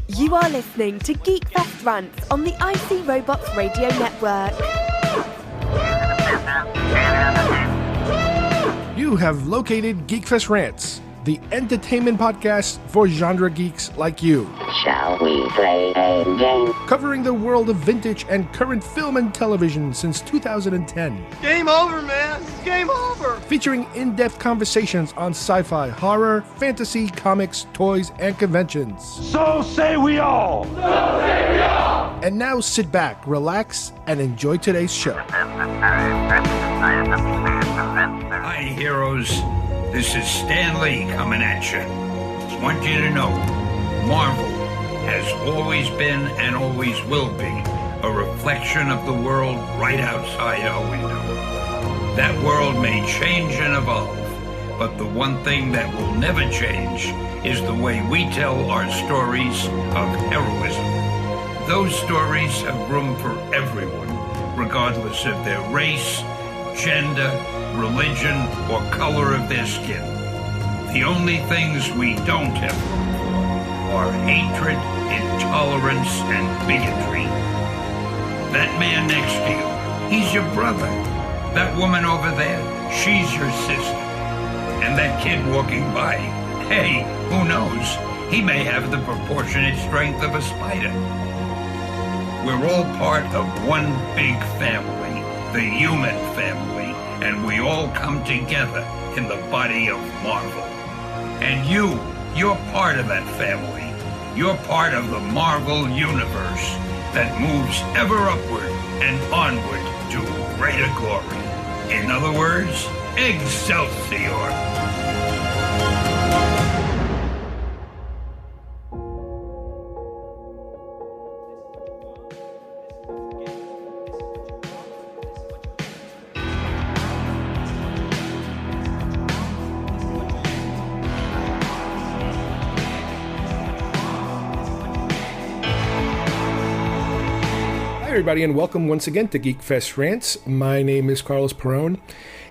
You are listening to GeekFest Rants on the IC Robots Radio Network. You have located GeekFest Rants, the entertainment podcast for genre geeks like you. Shall we play a game? Covering the world of vintage and current film and television since 2010. Game over, man! It's game over! Featuring in-depth conversations on sci-fi, horror, fantasy, comics, toys, and conventions. So say we all! So say we all! And now sit back, relax, and enjoy today's show. Hi, heroes. This is Stan Lee coming at you. Just want you to know, Marvel has always been and always will be a reflection of the world right outside our window. That world may change and evolve, but the one thing that will never change is the way we tell our stories of heroism. Those stories have room for everyone, regardless of their race, gender, religion, or color of their skin. The only things we don't have room for are hatred, intolerance, and bigotry. That man next to you, he's your brother. That woman over there, she's your sister. And that kid walking by, hey, who knows? He may have the proportionate strength of a spider. We're all part of one big family, the human family, and we all come together in the body of Marvel. And you're part of that family. You're part of the Marvel universe that moves ever upward and onward to greater glory. In other words, Excelsior! Hi everybody, and welcome once again to GeekFest Rants. My name is Carlos Perone,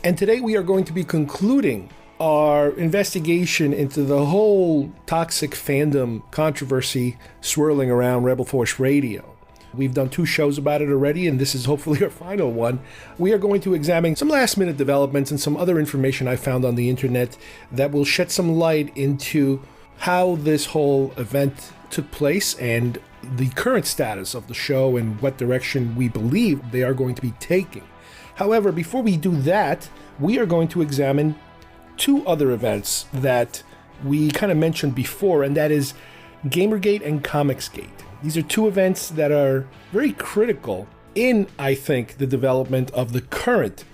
and today we are going to be concluding our investigation into the whole toxic fandom controversy swirling around Rebel Force Radio. We've done 2 shows about it already, and this is hopefully our final one. We are going to examine some last-minute developments and some other information I found on the internet that will shed some light into how this whole event took place and the current status of the show and what direction we believe they are going to be taking. However, before we do that, we are going to examine 2 other events that we kind of mentioned before, and that is Gamergate and Comicsgate. These are 2 events that are very critical in, I think, the development of the current,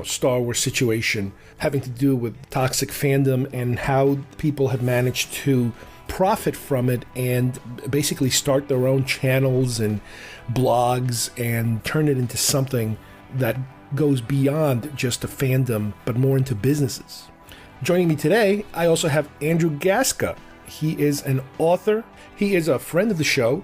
Star Wars situation, having to do with toxic fandom and how people have managed to profit from it and basically start their own channels and blogs and turn it into something that goes beyond just a fandom, but more into businesses. Joining me today, I also have Andrew Gaska. He is an author. He is a friend of the show.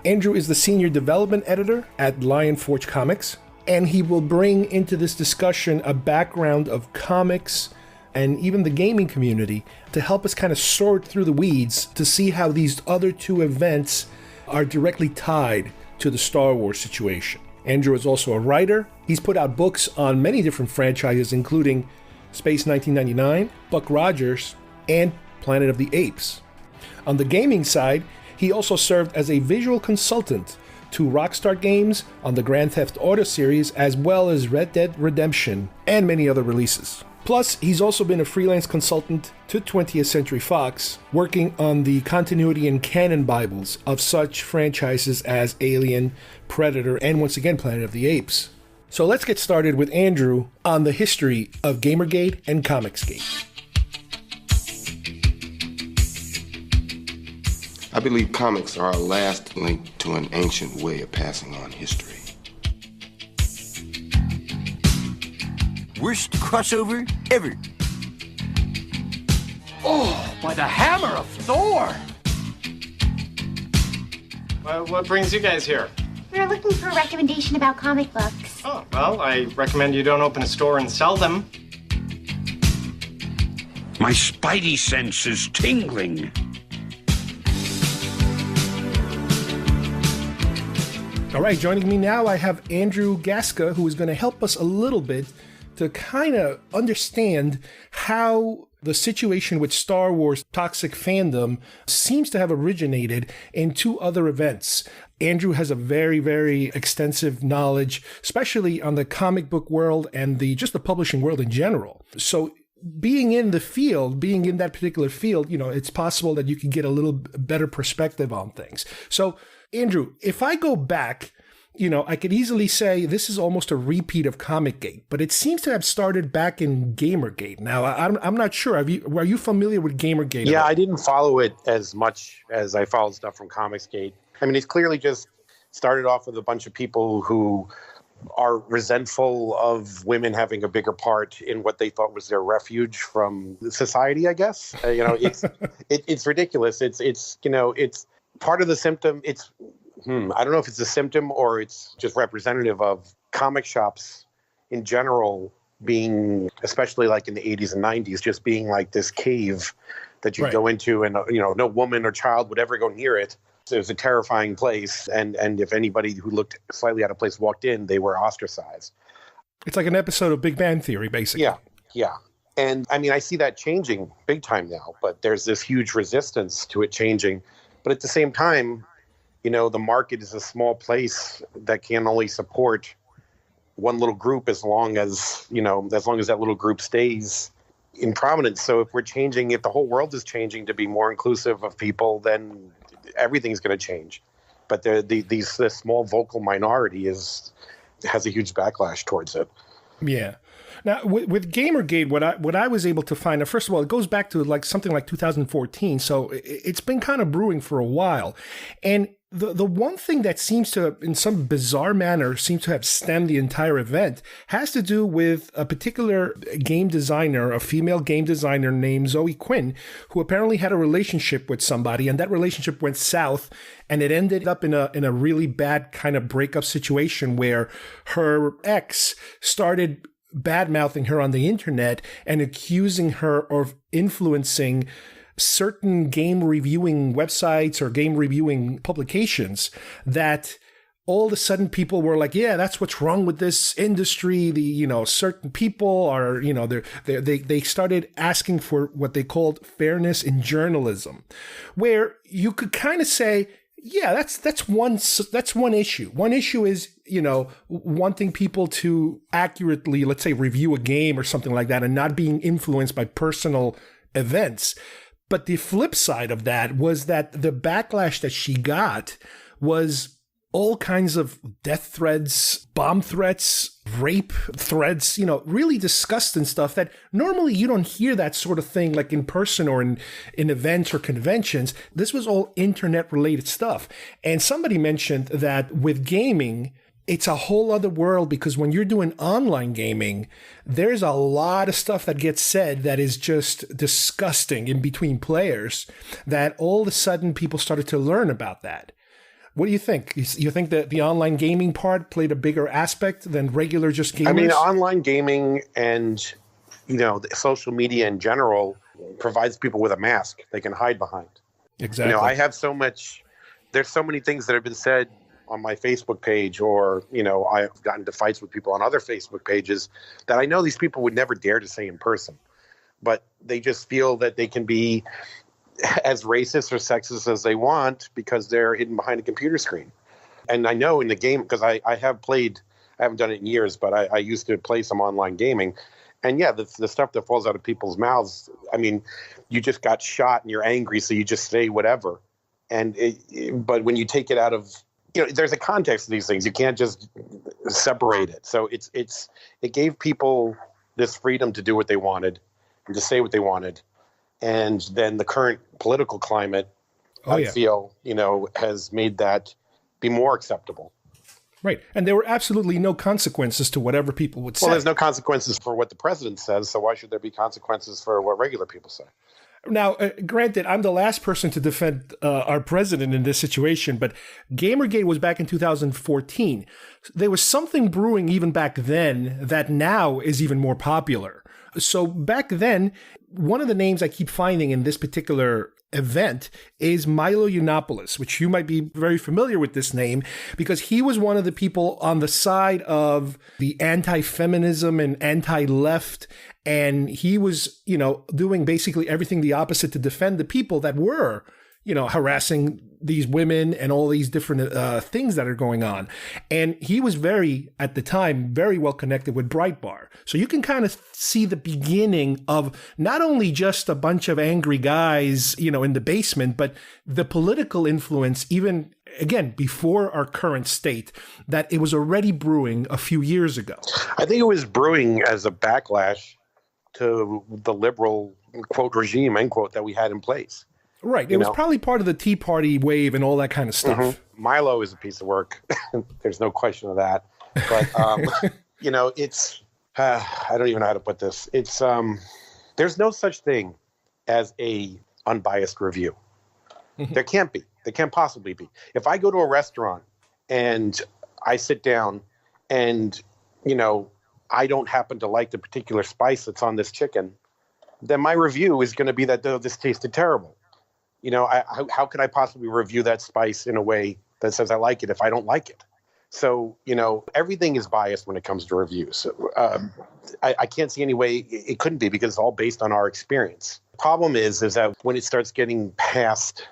Andrew is the senior development editor at Lion Forge Comics, and he will bring into this discussion a background of comics and even the gaming community to help us kind of sort through the weeds to see how these other 2 events are directly tied to the Star Wars situation. Andrew is also a writer. He's put out books on many different franchises, including Space 1999, Buck Rogers, and Planet of the Apes. On the gaming side, he also served as a visual consultant to Rockstar Games on the Grand Theft Auto series, as well as Red Dead Redemption and many other releases. Plus, he's also been a freelance consultant to 20th Century Fox, working on the continuity and canon Bibles of such franchises as Alien, Predator, and once again Planet of the Apes. So let's get started with Andrew on the history of Gamergate and Comicsgate. I believe comics are our last link to an ancient way of passing on history. Worst crossover ever. Oh, by the hammer of Thor! What brings you guys here? We're looking for a recommendation about comic books. Oh, well, I recommend you don't open a store and sell them. My spidey sense is tingling. All right, joining me now, I have Andrew Gaska, who is going to help us a little bit to kind of understand how the situation with Star Wars toxic fandom seems to have originated in two other events. Andrew has a very, very extensive knowledge, especially on the comic book world and just the publishing world in general. So being in the field, being in that particular field, it's possible that you can get a little better perspective on things. So, Andrew, if I go back, I could easily say this is almost a repeat of Comicsgate, but it seems to have started back in Gamergate. Now, I'm not sure. Are you familiar with Gamergate? Yeah, I didn't follow it as much as I followed stuff from Comicsgate. I mean, it's clearly just started off with a bunch of people who are resentful of women having a bigger part in what they thought was their refuge from society, I guess. It's ridiculous. It's part of the symptom. I don't know if it's a symptom or it's just representative of comic shops in general being, especially like in the 80s and 90s, just being like this cave that you go into and, no woman or child would ever go near it. So it was a terrifying place. And if anybody who looked slightly out of place walked in, they were ostracized. It's like an episode of Big Bang Theory, basically. Yeah. And I mean, I see that changing big time now, but there's this huge resistance to it changing. But at the same time, the market is a small place that can only support one little group as long as that little group stays in prominence. So if the whole world is changing to be more inclusive of people, then everything's going to change. But this small vocal minority has a huge backlash towards it. Yeah. Now, with Gamergate, what I was able to find, first of all, it goes back to like something like 2014, so it's been kind of brewing for a while. And the one thing that seems to, in some bizarre manner, seems to have stemmed the entire event has to do with a particular game designer, a female game designer named Zoe Quinn, who apparently had a relationship with somebody, and that relationship went south, and it ended up in a really bad kind of breakup situation where her ex started bad-mouthing her on the internet and accusing her of influencing certain game reviewing websites or game reviewing publications, that all of a sudden people were like, yeah, that's what's wrong with this industry. Certain people are, they started asking for what they called fairness in journalism, where you could kind of say, yeah, that's one issue. One issue is, wanting people to accurately, let's say, review a game or something like that and not being influenced by personal events. But the flip side of that was that the backlash that she got was all kinds of death threats, bomb threats, rape threats, really disgusting stuff that normally you don't hear that sort of thing like in person or in events or conventions. This was all internet related stuff. And somebody mentioned that with gaming, it's a whole other world, because when you're doing online gaming, there's a lot of stuff that gets said that is just disgusting in between players, that all of a sudden people started to learn about that. What do you think? You think that the online gaming part played a bigger aspect than regular just gamers? I mean, online gaming and, the social media in general provides people with a mask they can hide behind. Exactly. I have there's so many things that have been said on my Facebook page, or, I've gotten into fights with people on other Facebook pages that I know these people would never dare to say in person, but they just feel that they can be as racist or sexist as they want because they're hidden behind a computer screen. And I know in the game, because I have played, I haven't done it in years, but I used to play some online gaming. And yeah, the stuff that falls out of people's mouths, I mean, you just got shot and you're angry, so you just say whatever. But when you take it out of, there's a context to these things. You can't just separate it. So it gave people this freedom to do what they wanted and to say what they wanted. And then the current political climate, I feel, has made that be more acceptable. Right. And there were absolutely no consequences to whatever people would say. Well, there's no consequences for what the president says, so why should there be consequences for what regular people say? Now, granted, I'm the last person to defend our president in this situation, but Gamergate was back in 2014. There was something brewing even back then that now is even more popular. So back then, one of the names I keep finding in this particular event is Milo Yiannopoulos, which you might be very familiar with this name because he was one of the people on the side of the anti-feminism and anti-left. And he was, doing basically everything the opposite to defend the people that were, harassing these women and all these different things that are going on. And he was at the time, very well connected with Breitbart. So you can kind of see the beginning of not only just a bunch of angry guys, in the basement, but the political influence, even, again, before our current state, that it was already brewing a few years ago. I think it was brewing as a backlash to the liberal, quote, regime, end quote, that we had in place. Right. It was probably part of the Tea Party wave and all that kind of stuff. Mm-hmm. Milo is a piece of work. There's no question of that. But, it's, I don't even know how to put this. It's, there's no such thing as a unbiased review. Mm-hmm. There can't be. There can't possibly be. If I go to a restaurant and I sit down and, I don't happen to like the particular spice that's on this chicken, then my review is going to be that, oh, this tasted terrible. How could I possibly review that spice in a way that says I like it if I don't like it? So, everything is biased when it comes to reviews. I can't see any way it couldn't be because it's all based on our experience. The problem is that when it starts getting past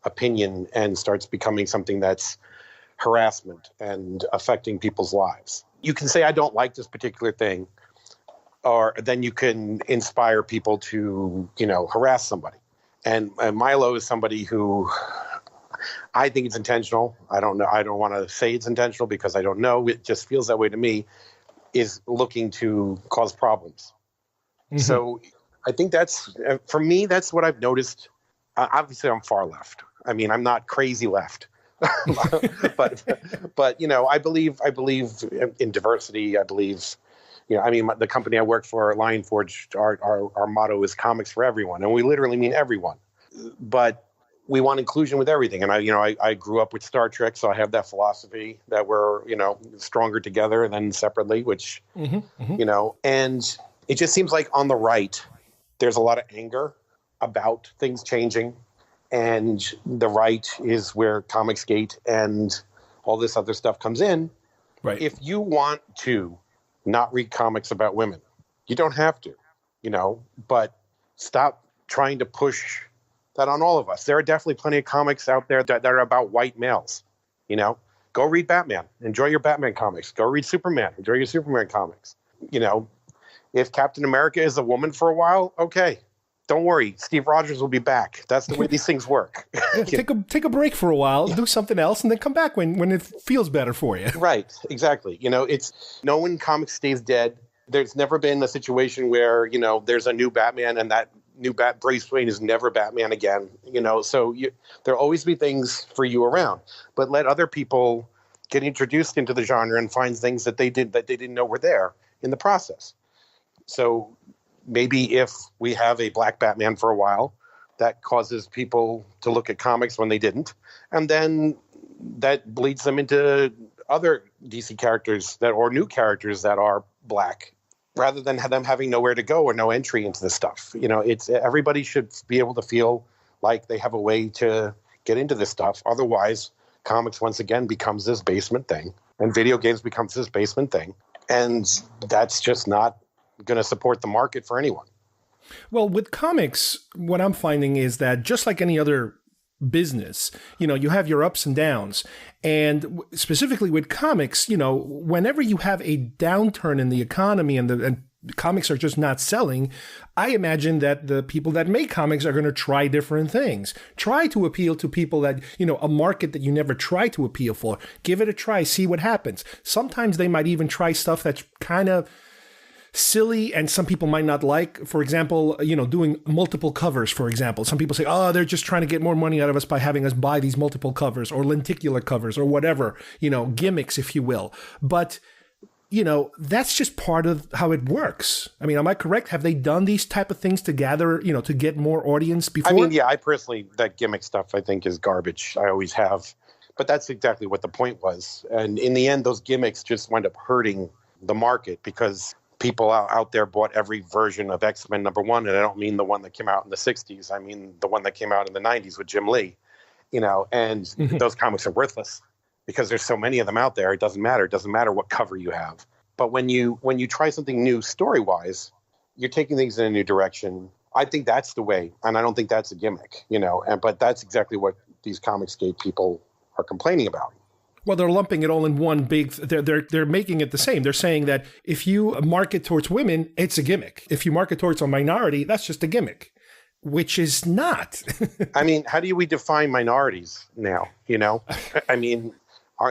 opinion and starts becoming something that's harassment and affecting people's lives, you can say, I don't like this particular thing, or then you can inspire people to, harass somebody. And Milo is somebody who I think it's intentional. I don't know. I don't want to say it's intentional because I don't know. It just feels that way to me, is looking to cause problems. Mm-hmm. So I think that's, for me, that's what I've noticed. Obviously, I'm far left. I mean, I'm not crazy left. but I believe in diversity. I believe, the company I work for, Lion Forge, our motto is comics for everyone, and we literally mean everyone. But we want inclusion with everything. And I grew up with Star Trek, so I have that philosophy that we're, stronger together than separately, which, and it just seems like on the right, there's a lot of anger about things changing. And the right is where Comicsgate and all this other stuff comes in. Right. If you want to not read comics about women, you don't have to, but stop trying to push that on all of us. There are definitely plenty of comics out there that are about white males, Go read Batman. Enjoy your Batman comics. Go read Superman. Enjoy your Superman comics. If Captain America is a woman for a while, okay. Don't worry, Steve Rogers will be back. That's the way these things work. Take a break for a while, do something else, and then come back when it feels better for you. Right, exactly. It's no one comic stays dead. There's never been a situation where, there's a new Batman and that new Bruce Wayne is never Batman again. So there'll always be things for you around. But let other people get introduced into the genre and find things that they didn't know were there in the process. So maybe if we have a black Batman for a while, that causes people to look at comics when they didn't. And then that bleeds them into other DC characters or new characters that are black, rather than them having nowhere to go or no entry into this stuff. Everybody should be able to feel like they have a way to get into this stuff. Otherwise, comics once again becomes this basement thing, and video games becomes this basement thing. And that's just not going to support the market for anyone. Well, with comics, what I'm finding is that just like any other business, you have your ups and downs. And specifically with comics, whenever you have a downturn in the economy and comics are just not selling, I imagine that the people that make comics are going to try different things. Try to appeal to people that, a market that you never try to appeal for. Give it a try, see what happens. Sometimes they might even try stuff that's kind of silly and some people might not like. For example, doing multiple covers, for example. Some people say, oh, they're just trying to get more money out of us by having us buy these multiple covers or lenticular covers or whatever, gimmicks, if you will. But, that's just part of how it works. I mean, am I correct? Have they done these type of things to gather, to get more audience before? I mean, yeah, I personally, that gimmick stuff I think is garbage. I always have. But that's exactly what the point was. And in the end, those gimmicks just wind up hurting the market because people out there bought every version of X-Men #1, and I don't mean the one that came out in the 60s. I mean the one that came out in the 90s with Jim Lee, and those comics are worthless because there's so many of them out there. It doesn't matter. It doesn't matter what cover you have. But when you try something new story-wise, you're taking things in a new direction. I think that's the way, and I don't think that's a gimmick, but that's exactly what these Comicsgate people are complaining about. Well, they're lumping it all in one big. They're making it the same. They're saying that if you market towards women, it's a gimmick. If you market towards a minority, that's just a gimmick, which is not. I mean, how do we define minorities now? I mean,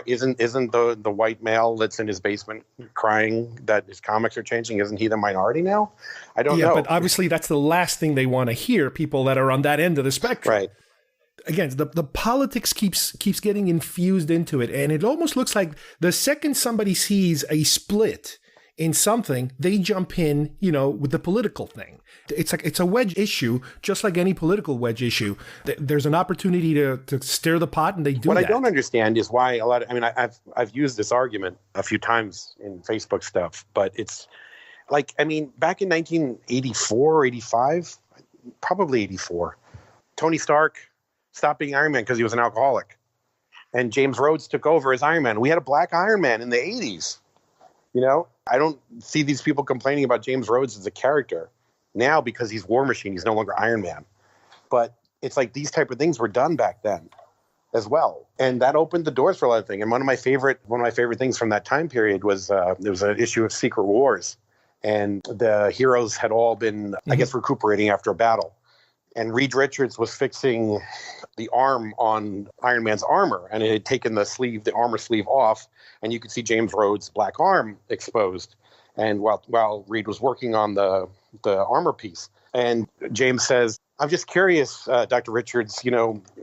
isn't the white male that's in his basement crying that his comics are changing? Isn't he the minority now? I don't know. Yeah, but obviously that's the last thing they want to hear. People that are on that end of the spectrum, right? Again, the politics keeps getting infused into it, and it almost looks like the second somebody sees a split in something, they jump in, with the political thing. It's like it's a wedge issue, just like any political wedge issue. There's an opportunity to stir the pot, and they do. What that. I don't understand is why I've used this argument a few times in Facebook stuff, but it's like, back in 1984 or 85, probably 84, Tony Stark stopped being Iron Man because he was an alcoholic. And James Rhodes took over as Iron Man. We had a black Iron Man in the 80s. I don't see these people complaining about James Rhodes as a character now because he's War Machine. He's no longer Iron Man. But it's like these type of things were done back then as well. And that opened the doors for a lot of things. And one of my favorite things from that time period was there was an issue of Secret Wars. And the heroes had all been, I guess, recuperating after a battle. And Reed Richards was fixing the arm on Iron Man's armor, and it had taken the armor sleeve off, and you could see James Rhodes' black arm exposed. And while Reed was working on the armor piece, and James says, "I'm just curious, Dr. Richards,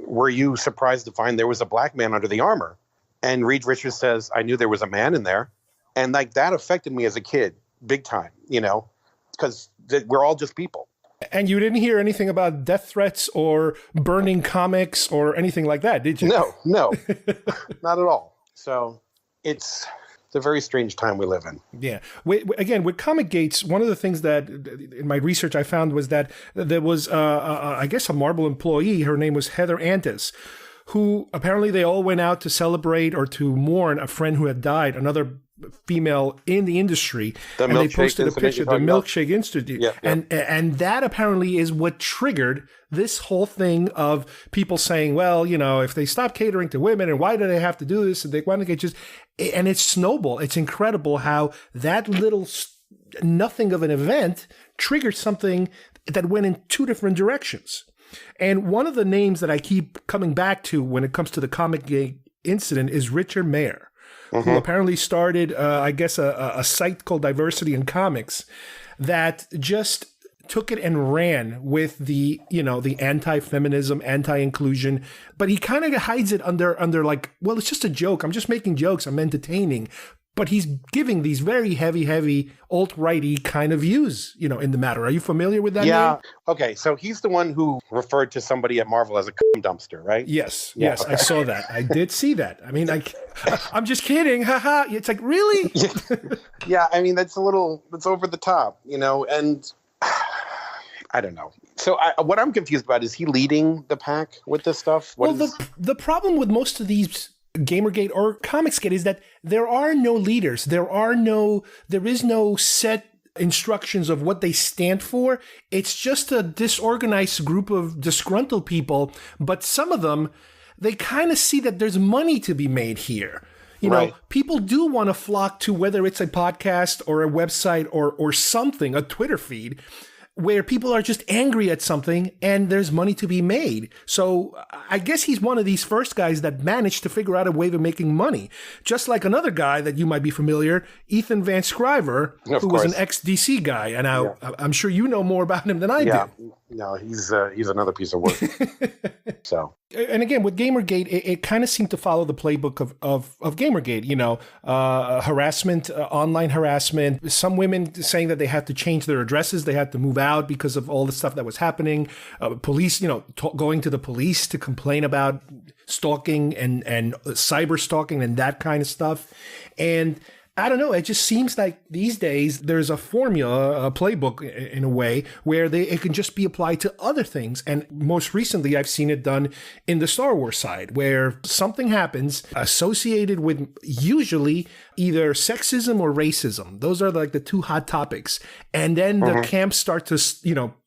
were you surprised to find there was a black man under the armor?" And Reed Richards says, "I knew there was a man in there," and like that affected me as a kid, big time, because we're all just people. And you didn't hear anything about death threats or burning comics or anything like that, did you? No, not at all. So it's a very strange time we live in. Yeah. Again, with Comicsgate, one of the things that in my research I found was that there was, I guess, a Marvel employee. Her name was Heather Antes, who apparently they all went out to celebrate or to mourn a friend who had died, another female in the industry, and they posted a picture of the Milkshake Institute. Yeah. And that apparently is what triggered this whole thing of people saying, well, if they stop catering to women, and why do they have to do this? And they want to get and it's snowball. It's incredible how that little nothing of an event triggered something that went in two different directions. And one of the names that I keep coming back to when it comes to the Comicsgate incident is Richard Mayer, who apparently started, I guess, a site called Diversity in Comics that just took it and ran with the anti-feminism, anti-inclusion, but he kind of hides it under like, well, it's just a joke. I'm just making jokes. I'm entertaining. But he's giving these very heavy alt-righty kind of views, in the matter. Are you familiar with that name? Okay. So he's the one who referred to somebody at Marvel as a cum dumpster, right? Yes. Yeah, yes. okay. I saw that. I did see that. I mean, I'm just kidding. Haha. It's like, really? Yeah. I mean, that's over the top, and I don't know. So what I'm confused about is he leading the pack with this stuff? The problem with most of these Gamergate or Comicsgate is that there are no leaders. There is no set instructions of what they stand for. It's just a disorganized group of disgruntled people, but some of them, they kind of see that there's money to be made here. People do want to flock to whether it's a podcast or a website or something, a Twitter feed, where people are just angry at something and there's money to be made. So I guess he's one of these first guys that managed to figure out a way of making money. Just like another guy that you might be familiar, Ethan Van Sciver, who was an ex-DC guy. And I'm sure you know more about him than I do. No, he's another piece of work. So, and again, with Gamergate, it kind of seemed to follow the playbook of Gamergate. Harassment, online harassment. Some women saying that they had to change their addresses, they had to move out because of all the stuff that was happening. Police, going to the police to complain about stalking and cyber stalking and that kind of stuff. And I don't know. It just seems like these days there's a formula, a playbook in a way, where it can just be applied to other things. And most recently, I've seen it done in the Star Wars side, where something happens associated with usually either sexism or racism. Those are like the two hot topics. And then the camps start to,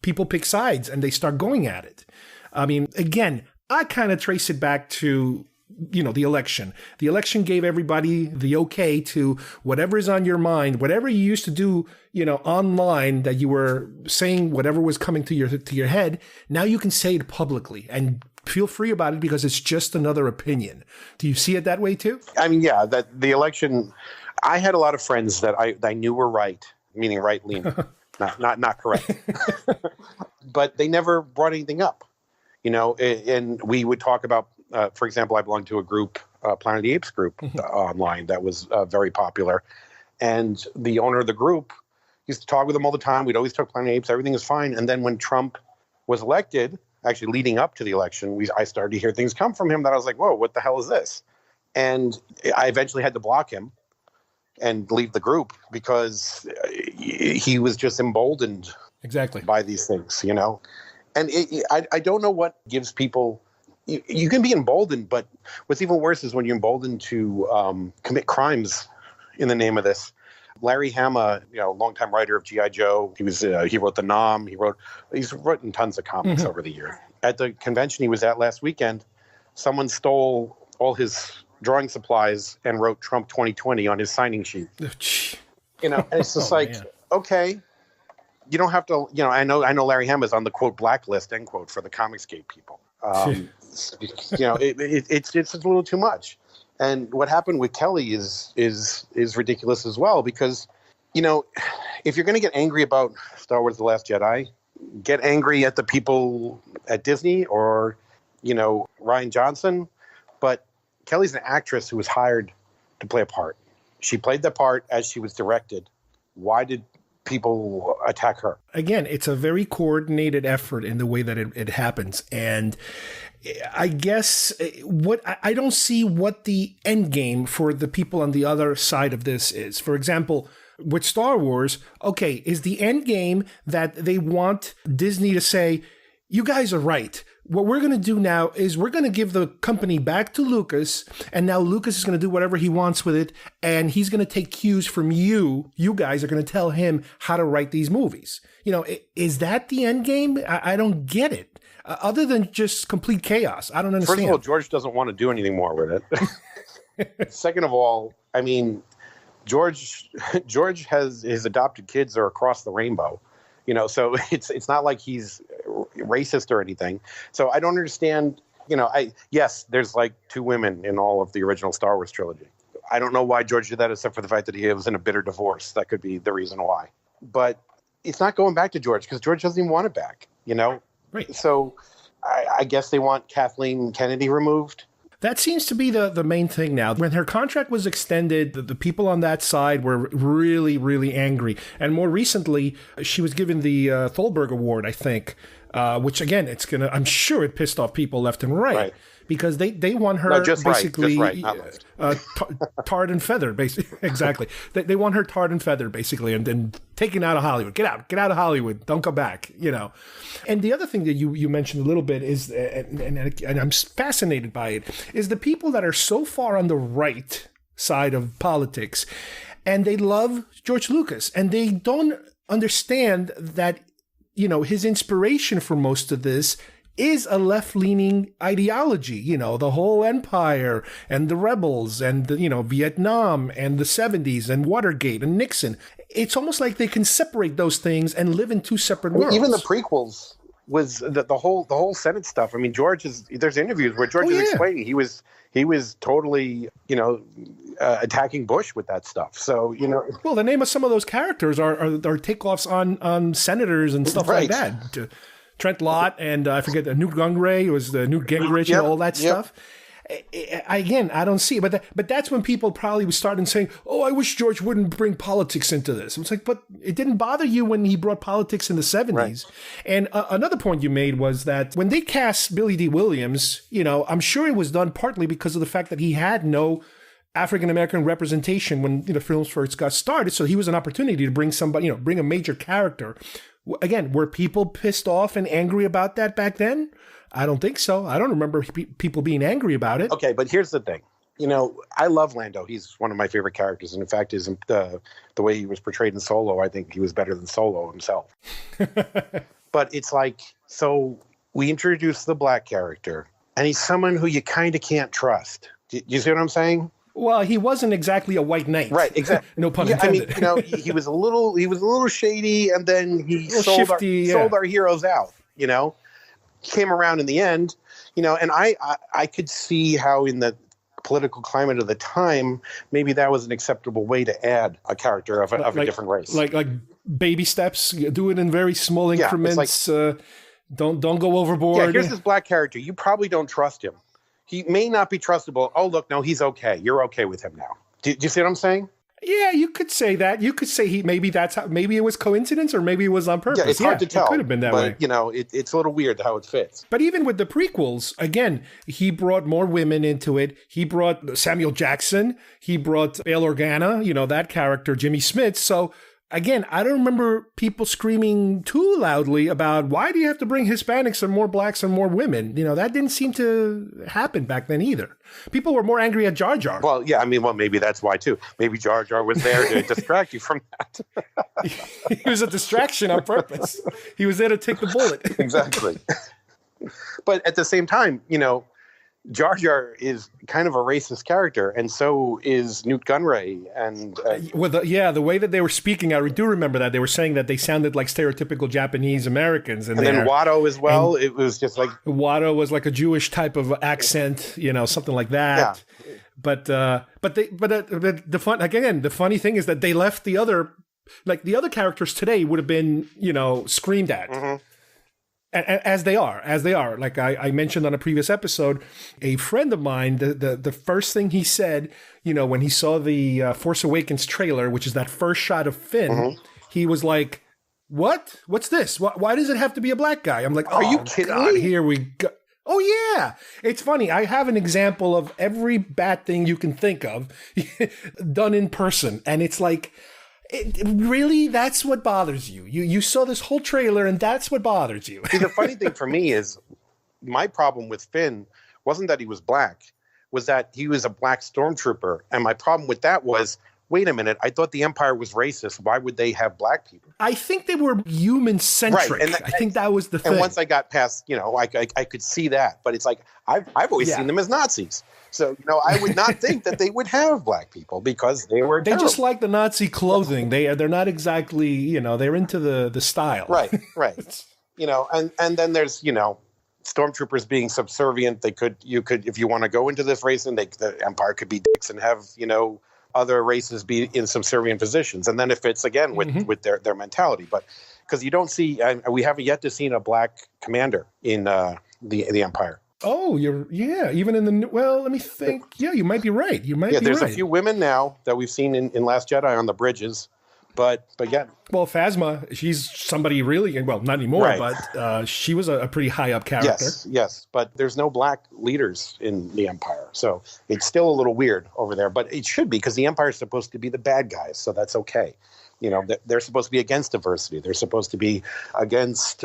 people pick sides and they start going at it. I mean, again, I kind of trace it back to the election. The election gave everybody the okay to whatever is on your mind, whatever you used to do, online, that you were saying whatever was coming to your head. Now you can say it publicly and feel free about it because it's just another opinion. Do you see it that way too? I mean, yeah, that the election, I had a lot of friends that I knew were right, meaning right leaning, not correct, but they never brought anything up, and we would talk about, for example, I belonged to a group, Planet of the Apes group online that was very popular. And the owner of the group used to talk with them all the time. We'd always talk Planet of the Apes. Everything was fine. And then when Trump was elected, actually leading up to the election, I started to hear things come from him that I was like, whoa, what the hell is this? And I eventually had to block him and leave the group because he was just emboldened by these things, And I don't know what gives people... You can be emboldened, but what's even worse is when you're emboldened to commit crimes in the name of this. Larry Hama, longtime writer of G.I. Joe, he wrote the Nom. He's written tons of comics over the year. At the convention he was at last weekend, someone stole all his drawing supplies and wrote Trump 2020 on his signing sheet. And it's just okay, you don't have to. I know Larry Hama is on the quote blacklist end quote for the Comicsgate people. It's a little too much. And what happened with Kelly is ridiculous as well, because, if you're going to get angry about Star Wars The Last Jedi, get angry at the people at Disney or, Rian Johnson. But Kelly's an actress who was hired to play a part. She played the part as she was directed. Why did people attack her? Again, it's a very coordinated effort in the way that it happens. And I guess I don't see what the end game for the people on the other side of this is. For example, with Star Wars, okay, is the end game that they want Disney to say, you guys are right. What we're going to do now is we're going to give the company back to Lucas, and now Lucas is going to do whatever he wants with it, and he's going to take cues from you. You guys are going to tell him how to write these movies. Is that the end game? I don't get it. Other than just complete chaos. I don't understand. First of all, George doesn't want to do anything more with it. Second of all, I mean, George has his adopted kids are across the rainbow. So it's not like he's racist or anything. So I don't understand. Yes, there's like 2 women in all of the original Star Wars trilogy. I don't know why George did that, except for the fact that he was in a bitter divorce. That could be the reason why. But it's not going back to George because George doesn't even want it back. Right. So I guess they want Kathleen Kennedy removed. That seems to be the main thing now. When her contract was extended, the people on that side were really, really angry. And more recently, she was given the Thalberg Award, I think, which again, I'm sure it pissed off people left and right. Because they want her basically tarred and feathered, basically. Exactly. They want her tarred and feathered, basically, and then taken out of Hollywood. Get out of Hollywood. Don't come back. And the other thing that you mentioned a little bit is, and I'm fascinated by it, is the people that are so far on the right side of politics, and they love George Lucas, and they don't understand that his inspiration for most of this is a left-leaning ideology, the whole empire and the rebels and, Vietnam and the 70s and Watergate and Nixon. It's almost like they can separate those things and live in 2 separate worlds. Even the prequels was the whole Senate stuff. I mean, there's interviews where George is explaining he was totally, attacking Bush with that stuff. So, Well, the name of some of those characters are takeoffs on senators and stuff like that. Trent Lott and I forget Newt Gingrich was the Newt Gingrich and all that stuff. Again, I don't see it, but that's when people probably would start saying, "Oh, I wish George wouldn't bring politics into this." It's like, but it didn't bother you when he brought politics in the 70s. Right. And another point you made was that when they cast Billy D. Williams, I'm sure it was done partly because of the fact that he had no African-American representation when films first got started. So he was an opportunity to bring somebody, bring a major character. Again, were people pissed off and angry about that back then? I don't think so. I don't remember people being angry about it. Okay, but here's the thing. I love Lando. He's one of my favorite characters. And in fact, the way he was portrayed in Solo, I think he was better than Solo himself. But it's like, so we introduced the black character, and he's someone who you kind of can't trust. Do you see what I'm saying? Well, he wasn't exactly a white knight. Right, exactly. No pun intended. I mean, he was a little shady, and then he sold our heroes out, Came around in the end, and I could see how in the political climate of the time, maybe that was an acceptable way to add a character of a different race. Like baby steps, do it in very small increments. Don't go overboard. Yeah, here's this black character. You probably don't trust him. He may not be trustable. Oh, look, no, he's okay. You're okay with him now. Do you see what I'm saying? Yeah, you could say that. You could say maybe it was coincidence or maybe it was on purpose. Yeah, it's hard to tell. It could have been that way. It's a little weird how it fits. But even with the prequels, again, he brought more women into it. He brought Samuel Jackson. He brought Bail Organa, that character, Jimmy Smith. So again, I don't remember people screaming too loudly about why do you have to bring Hispanics and more blacks and more women? That didn't seem to happen back then either. People were more angry at Jar Jar. Well, yeah, maybe that's why too. Maybe Jar Jar was there to distract you from that. He was a distraction on purpose. He was there to take the bullet. Exactly. But at the same time, Jar Jar is kind of a racist character, and so is Newt Gunray. And the way that they were speaking, I do remember that they were saying that they sounded like stereotypical Japanese Americans. And then Watto as well. It was just like Watto was like a Jewish type of accent, something like that. Yeah. But the funny thing is that they left the other characters today would have been screamed at. Mm-hmm. As they are. Like I mentioned on a previous episode, a friend of mine, the first thing he said, when he saw the Force Awakens trailer, which is that first shot of Finn, mm-hmm. he was like, "What? What's this? Why does it have to be a black guy?" I'm like, "Are you kidding me? Here we go." Oh yeah, it's funny. I have an example of every bad thing you can think of done in person, and it's like. Really, that's what bothers you. You saw this whole trailer, and that's what bothers you. See, the funny thing for me is my problem with Finn wasn't that he was black, was that he was a black stormtrooper. And my problem with that was, wait a minute, I thought the Empire was racist. Why would they have black people? I think they were human-centric. Right. And I think that was the thing. And once I got past, I could see that. But it's like, I've always seen them as Nazis. So, I would not think that they would have black people because they were terrible. They just like the Nazi clothing. They're not exactly, they're into the style. Right. And then there's, stormtroopers being subservient. You could, if you want to go into this race, and the Empire could be dicks and have, other races be in subservient positions. And then it fits again with, mm-hmm. with their mentality. But because you don't see, we haven't yet to seen a black commander in the Empire. Oh, even in the, let me think. Yeah, you might be right. There's a few women now that we've seen in Last Jedi on the bridges, but yeah. Well, Phasma, she's somebody really, well, not anymore, right. But she was a pretty high up character. Yes, but there's no black leaders in the Empire, so it's still a little weird over there, but it should be because the Empire is supposed to be the bad guys, so that's okay. They're supposed to be against diversity. They're supposed to be against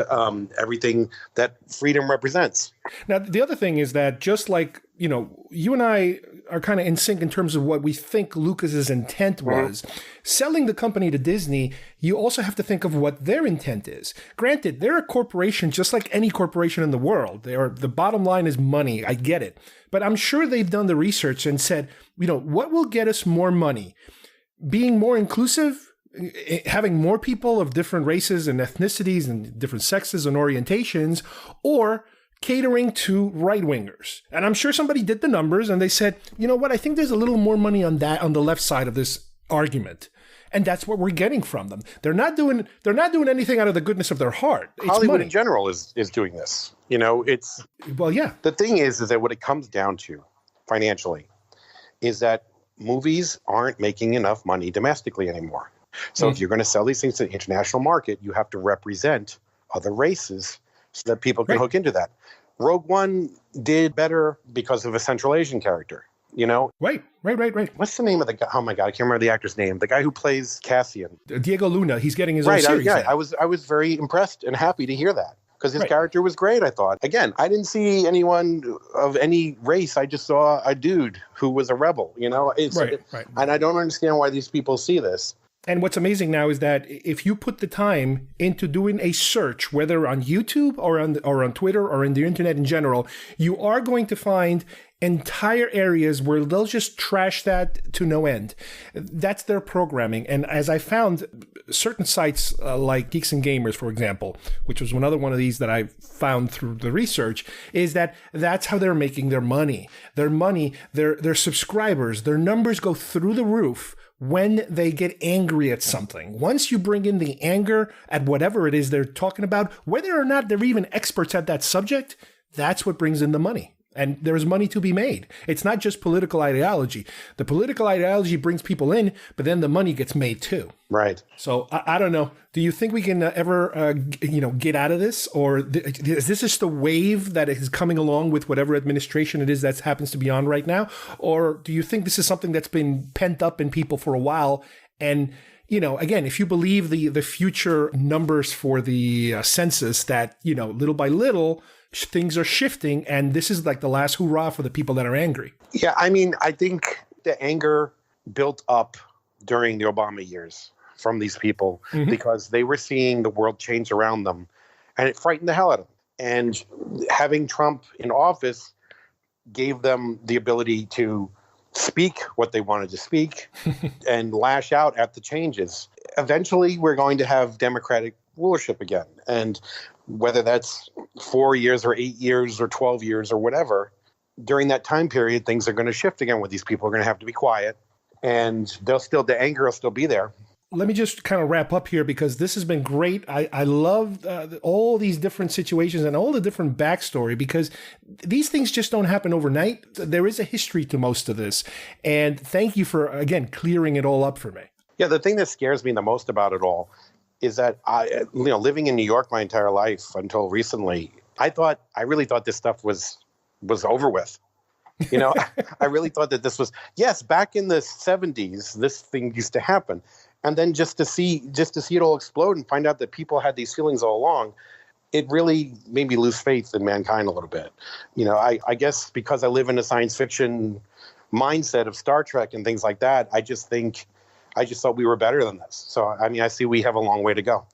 everything that freedom represents. Now, the other thing is that just like, you and I are kind of in sync in terms of what we think Lucas's intent was. Mm-hmm. Selling the company to Disney, you also have to think of what their intent is. Granted, they're a corporation just like any corporation in the world. The bottom line is money. I get it. But I'm sure they've done the research and said, what will get us more money? Being more inclusive? Having more people of different races and ethnicities and different sexes and orientations, or catering to right-wingers. And I'm sure somebody did the numbers and they said, you know what, I think there's a little more money on that on the left side of this argument. And that's what we're getting from them. They're not doing anything out of the goodness of their heart. It's Hollywood money. In general is doing this. It's yeah. The thing is that what it comes down to financially is that movies aren't making enough money domestically anymore. So if you're going to sell these things to the international market, you have to represent other races so that people can hook into that. Rogue One did better because of a Central Asian character. You know? Right. What's the name of the guy? Oh my God, I can't remember the actor's name. The guy who plays Cassian. Diego Luna. He's getting his own series. I was very impressed and happy to hear that because his character was great, I thought. Again, I didn't see anyone of any race. I just saw a dude who was a rebel, you know? Right. And I don't understand why these people see this. And what's amazing now is that if you put the time into doing a search, whether on YouTube or on Twitter or in the internet in general, you are going to find entire areas where they'll just trash that to no end. That's their programming. And as I found, certain sites like Geeks and Gamers, for example, which was another one of these that I found through the research, is that's how they're making their money. Their subscribers, their numbers go through the roof when they get angry at something. Once you bring in the anger at whatever it is they're talking about, whether or not they're even experts at that subject, that's what brings in the money. And there's money to be made. It's not just political ideology. The political ideology brings people in, but then the money gets made too. Right. So I don't know. Do you think we can ever, get out of this? Or is this just a wave that is coming along with whatever administration it is that happens to be on right now? Or do you think this is something that's been pent up in people for a while? And, again, if you believe the future numbers for the census that, little by little, things are shifting, and this is like the last hurrah for the people that are angry. Yeah, I mean, I think the anger built up during the Obama years from these people because they were seeing the world change around them, and it frightened the hell out of them. And having Trump in office gave them the ability to speak what they wanted to speak and lash out at the changes. Eventually, we're going to have democratic rulership again. And whether that's 4 years or 8 years or 12 years or whatever, during that time period, things are going to shift again with these people. Are going to have to be quiet, and the anger will still be there. Let me just kind of wrap up here because this has been great. I love all these different situations and all the different backstory because these things just don't happen overnight. There is a history to most of this. And thank you for, again, clearing it all up for me. Yeah, the thing that scares me the most about it all is that living in New York my entire life until recently, I really thought this stuff was over with. I really thought that this was, yes, back in the 70s, this thing used to happen. And then just to see it all explode and find out that people had these feelings all along, it really made me lose faith in mankind a little bit. I guess because I live in a science fiction mindset of Star Trek and things like that, I just thought we were better than this. So, I mean, I see we have a long way to go.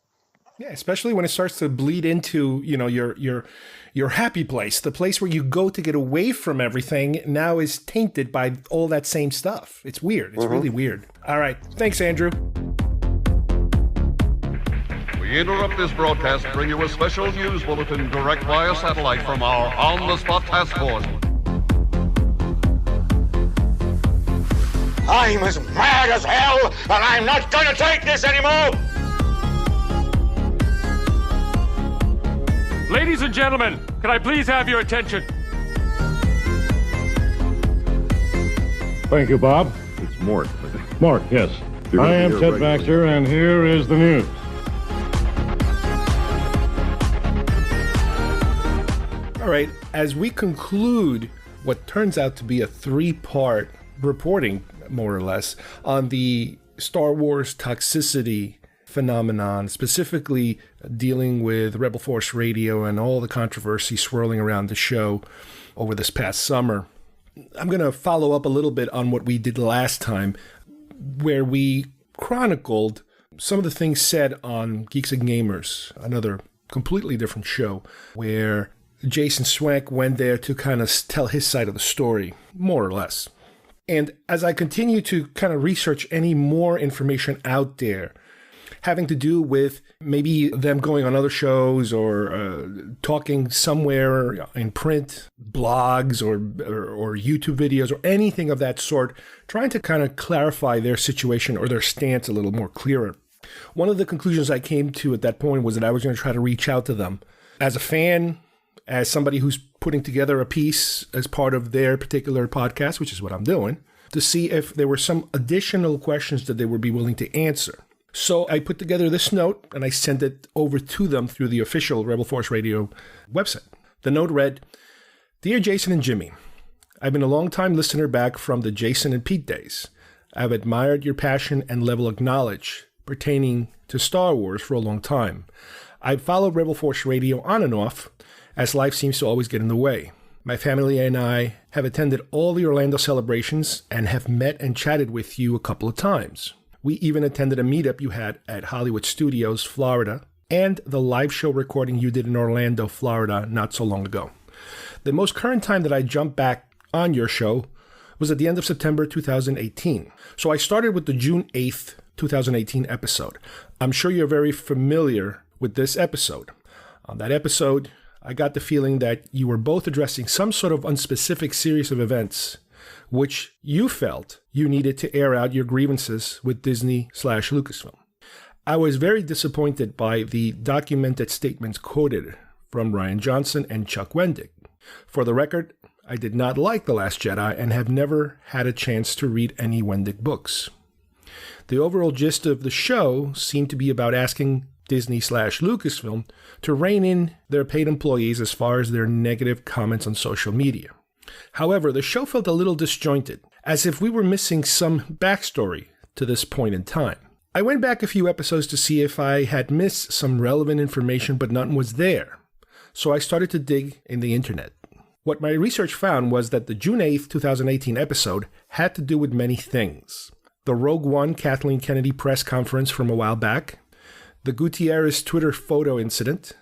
Yeah, especially when it starts to bleed into, your happy place. The place where you go to get away from everything now is tainted by all that same stuff. It's weird. It's really weird. All right. Thanks, Andrew. We interrupt this broadcast to bring you a special news bulletin direct via satellite from our on-the-spot task force. I'm as mad as hell, and I'm not going to take this anymore! Ladies and gentlemen, can I please have your attention? Thank you, Bob. It's Mort. Mort, yes. I am Ted Baxter, and here is the news. All right, as we conclude what turns out to be a 3-part reporting, more or less, on the Star Wars toxicity phenomenon, specifically dealing with Rebel Force Radio and all the controversy swirling around the show over this past summer. I'm going to follow up a little bit on what we did last time, where we chronicled some of the things said on Geeks and Gamers, another completely different show, where Jason Swank went there to kind of tell his side of the story, more or less. And as I continue to kind of research any more information out there, having to do with maybe them going on other shows or talking somewhere in print, blogs or YouTube videos or anything of that sort, trying to kind of clarify their situation or their stance a little more clearer. One of the conclusions I came to at that point was that I was going to try to reach out to them as a fan, as somebody who's putting together a piece as part of their particular podcast, which is what I'm doing, to see if there were some additional questions that they would be willing to answer. So I put together this note and I sent it over to them through the official Rebel Force Radio website. The note read, "Dear Jason and Jimmy, I've been a long-time listener back from the Jason and Pete days. I've admired your passion and level of knowledge pertaining to Star Wars for a long time. I've followed Rebel Force Radio on and off, as life seems to always get in the way. My family and I have attended all the Orlando celebrations and have met and chatted with you a couple of times. We even attended a meetup you had at Hollywood Studios, Florida, and the live show recording you did in Orlando, Florida, not so long ago. The most current time that I jumped back on your show was at the end of September 2018. So I started with the June 8th, 2018 episode. I'm sure you're very familiar with this episode. On that episode, I got the feeling that you were both addressing some sort of unspecific series of events which you felt you needed to air out your grievances with Disney/Lucasfilm. I was very disappointed by the documented statements quoted from Rian Johnson and Chuck Wendig. For the record, I did not like The Last Jedi and have never had a chance to read any Wendig books. The overall gist of the show seemed to be about asking Disney/Lucasfilm to rein in their paid employees as far as their negative comments on social media. However, the show felt a little disjointed, as if we were missing some backstory to this point in time. I went back a few episodes to see if I had missed some relevant information, but none was there. So I started to dig in the internet. What my research found was that the June 8th, 2018 episode had to do with many things. The Rogue One Kathleen Kennedy press conference from a while back, the Gutierrez Twitter photo incident,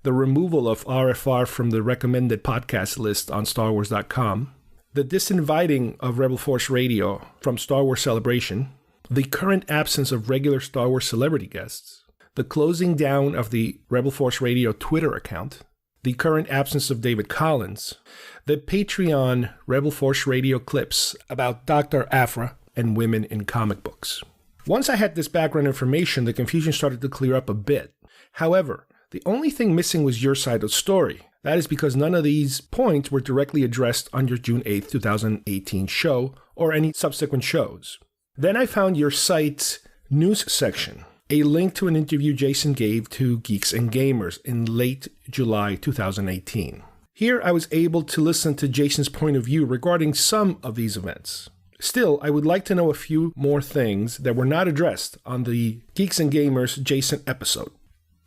the removal of RFR from the recommended podcast list on StarWars.com, the disinviting of Rebel Force Radio from Star Wars Celebration, the current absence of regular Star Wars celebrity guests, the closing down of the Rebel Force Radio Twitter account, the current absence of David Collins, the Patreon Rebel Force Radio clips about Dr. Aphra and women in comic books. Once I had this background information, the confusion started to clear up a bit. However, the only thing missing was your side of the story. That is because none of these points were directly addressed on your June 8th, 2018 show or any subsequent shows. Then I found your site's news section, a link to an interview Jason gave to Geeks and Gamers in late July 2018. Here I was able to listen to Jason's point of view regarding some of these events. Still, I would like to know a few more things that were not addressed on the Geeks and Gamers Jason episode.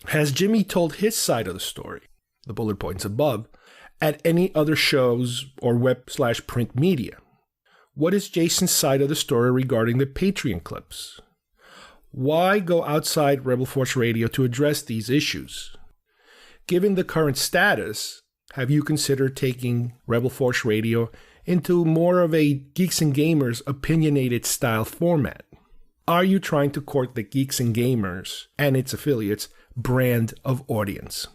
Has Jimmy told his side of the story, the bullet points above, at any other shows or web/print media? What is Jason's side of the story regarding the Patreon clips? Why go outside Rebel Force Radio to address these issues? Given the current status, have you considered taking Rebel Force Radio into more of a Geeks and Gamers opinionated style format? Are you trying to court the Geeks and Gamers and its affiliates brand of audience?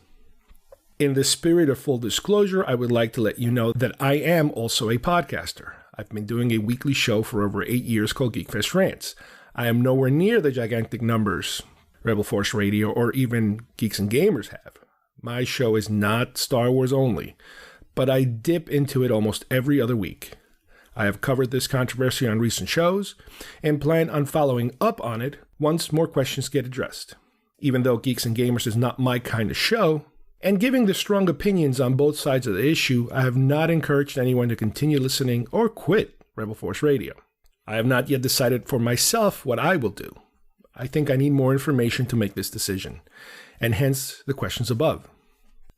In the spirit of full disclosure, I would like to let you know that I am also a podcaster. I've been doing a weekly show for over 8 years called GeekFest Rants. I am nowhere near the gigantic numbers Rebel Force Radio or even Geeks and Gamers have. My show is not Star Wars only, but I dip into it almost every other week. I have covered this controversy on recent shows and plan on following up on it once more questions get addressed. Even though Geeks and Gamers is not my kind of show, and giving the strong opinions on both sides of the issue, I have not encouraged anyone to continue listening or quit Rebel Force Radio. I have not yet decided for myself what I will do. I think I need more information to make this decision, and hence the questions above.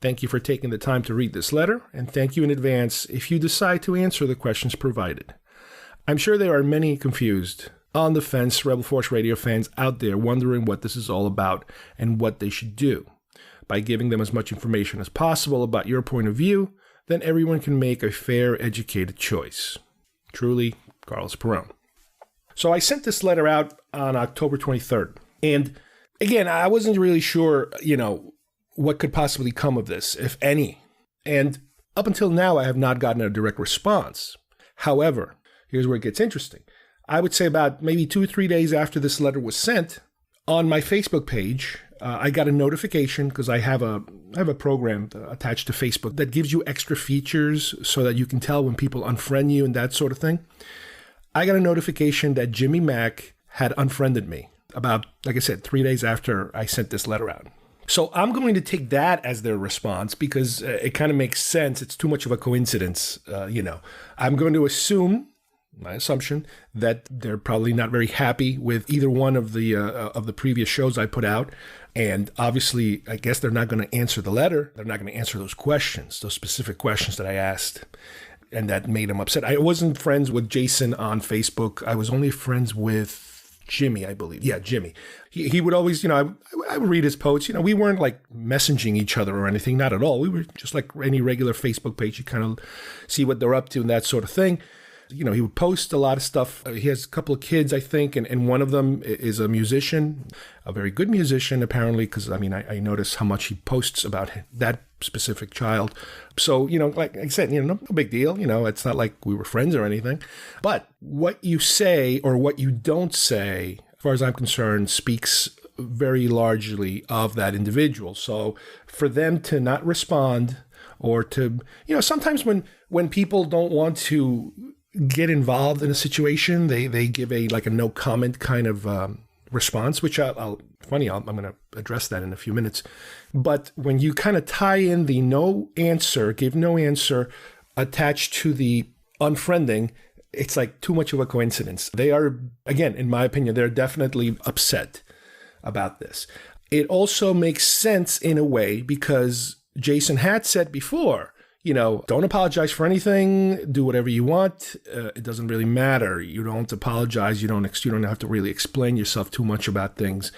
Thank you for taking the time to read this letter, and thank you in advance if you decide to answer the questions provided. I'm sure there are many confused, on the fence Rebel Force Radio fans out there wondering what this is all about and what they should do. By giving them as much information as possible about your point of view, then everyone can make a fair, educated choice. Truly, Carlos Perone. So I sent this letter out on October 23rd. And again, I wasn't really sure, what could possibly come of this, if any. And up until now, I have not gotten a direct response. However, here's where it gets interesting. I would say about maybe 2 or 3 days after this letter was sent, on my Facebook page, I got a notification because I have a program attached to Facebook that gives you extra features so that you can tell when people unfriend you and that sort of thing. I got a notification that Jimmy Mack had unfriended me about, like I said, 3 days after I sent this letter out. So I'm going to take that as their response because it kind of makes sense. It's too much of a coincidence, I'm going to assume, my assumption, that they're probably not very happy with either one of the previous shows I put out. And obviously, I guess they're not going to answer the letter. They're not going to answer those questions, those specific questions that I asked. And that made him upset. I wasn't friends with Jason on Facebook. I was only friends with Jimmy, I believe. Yeah, Jimmy. He would always, I would read his posts. We weren't like messaging each other or anything. Not at all. We were just like any regular Facebook page. You kind of see what they're up to and that sort of thing. He would post a lot of stuff. He has a couple of kids, I think, and one of them is a musician, a very good musician, apparently, because, I notice how much he posts about that specific child. So, like I said, no big deal. It's not like we were friends or anything. But what you say or what you don't say, as far as I'm concerned, speaks very largely of that individual. So for them to not respond or to, sometimes when people don't want to get involved in a situation, they give a no comment kind of response, which I'm going to address that in a few minutes. But when you kind of tie in the give no answer attached to the unfriending, it's like too much of a coincidence. They are, again, in my opinion, they're definitely upset about this. It also makes sense in a way because Jason had said before, don't apologize for anything. Do whatever you want. It doesn't really matter. You don't apologize. You don't have to really explain yourself too much about things,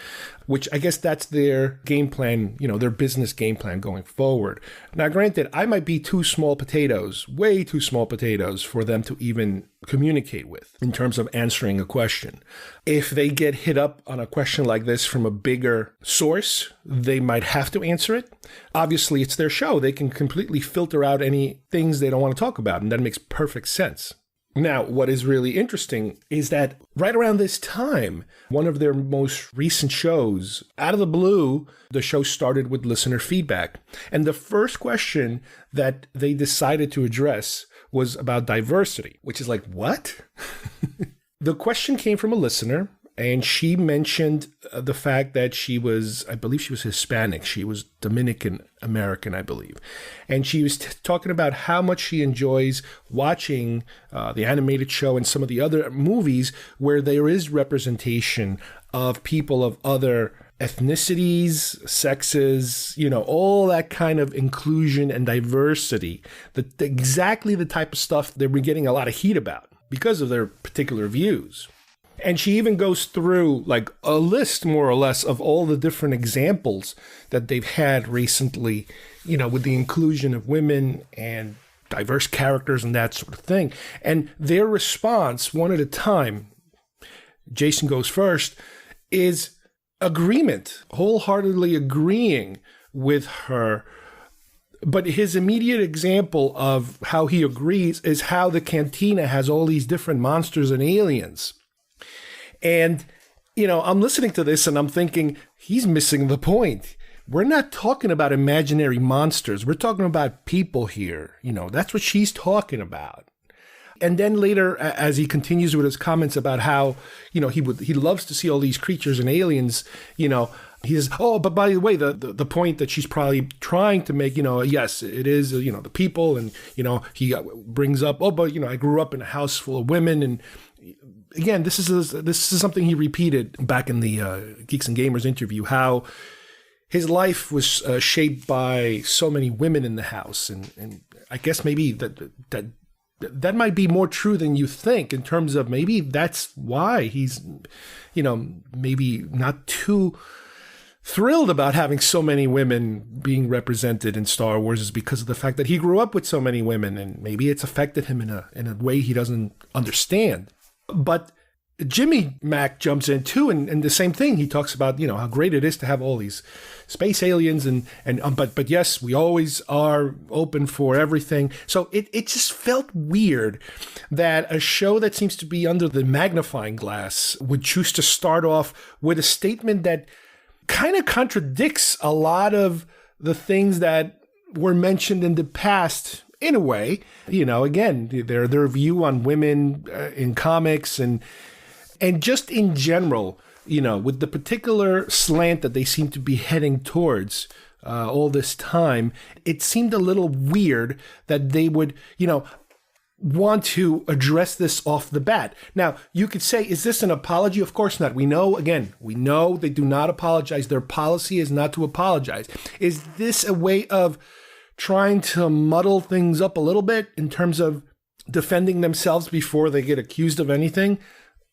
which I guess that's their game plan, their business game plan going forward. Now, granted, I might be too small potatoes, way too small potatoes for them to even communicate with in terms of answering a question. If they get hit up on a question like this from a bigger source, they might have to answer it. Obviously, it's their show. They can completely filter out any things they don't want to talk about, and that makes perfect sense. Now, what is really interesting is that right around this time, one of their most recent shows, out of the blue, the show started with listener feedback. And the first question that they decided to address was about diversity, which is like, what? The question came from a listener, and she mentioned the fact that I believe she was Hispanic. She was Dominican American, I believe. And she was talking about how much she enjoys watching the animated show and some of the other movies where there is representation of people of other ethnicities, sexes, all that kind of inclusion and diversity. Exactly the type of stuff they've been getting a lot of heat about because of their particular views. And she even goes through like a list, more or less, of all the different examples that they've had recently, with the inclusion of women and diverse characters and that sort of thing. And their response, one at a time, Jason goes first, is agreement, wholeheartedly agreeing with her. But his immediate example of how he agrees is how the cantina has all these different monsters and aliens. And, I'm listening to this and I'm thinking, he's missing the point. We're not talking about imaginary monsters. We're talking about people here. That's what she's talking about. And then later, as he continues with his comments about how, he loves to see all these creatures and aliens, he says, oh, but by the way, the point that she's probably trying to make, yes, it is, the people. And, he brings up, oh, but, I grew up in a house full of women. And again, this is something he repeated back in the Geeks and Gamers interview, how his life was shaped by so many women in the house. And I guess maybe that might be more true than you think in terms of maybe that's why he's, maybe not too thrilled about having so many women being represented in Star Wars is because of the fact that he grew up with so many women and maybe it's affected him in a way he doesn't understand. But Jimmy Mac jumps in too, and the same thing. He talks about, how great it is to have all these space aliens but yes, we always are open for everything. So it just felt weird that a show that seems to be under the magnifying glass would choose to start off with a statement that kind of contradicts a lot of the things that were mentioned in the past. In a way, again, their view on women in comics and just in general, with the particular slant that they seem to be heading towards all this time, it seemed a little weird that they would, want to address this off the bat. Now, you could say, is this an apology? Of course not. We know they do not apologize. Their policy is not to apologize. Is this a way of trying to muddle things up a little bit in terms of defending themselves before they get accused of anything?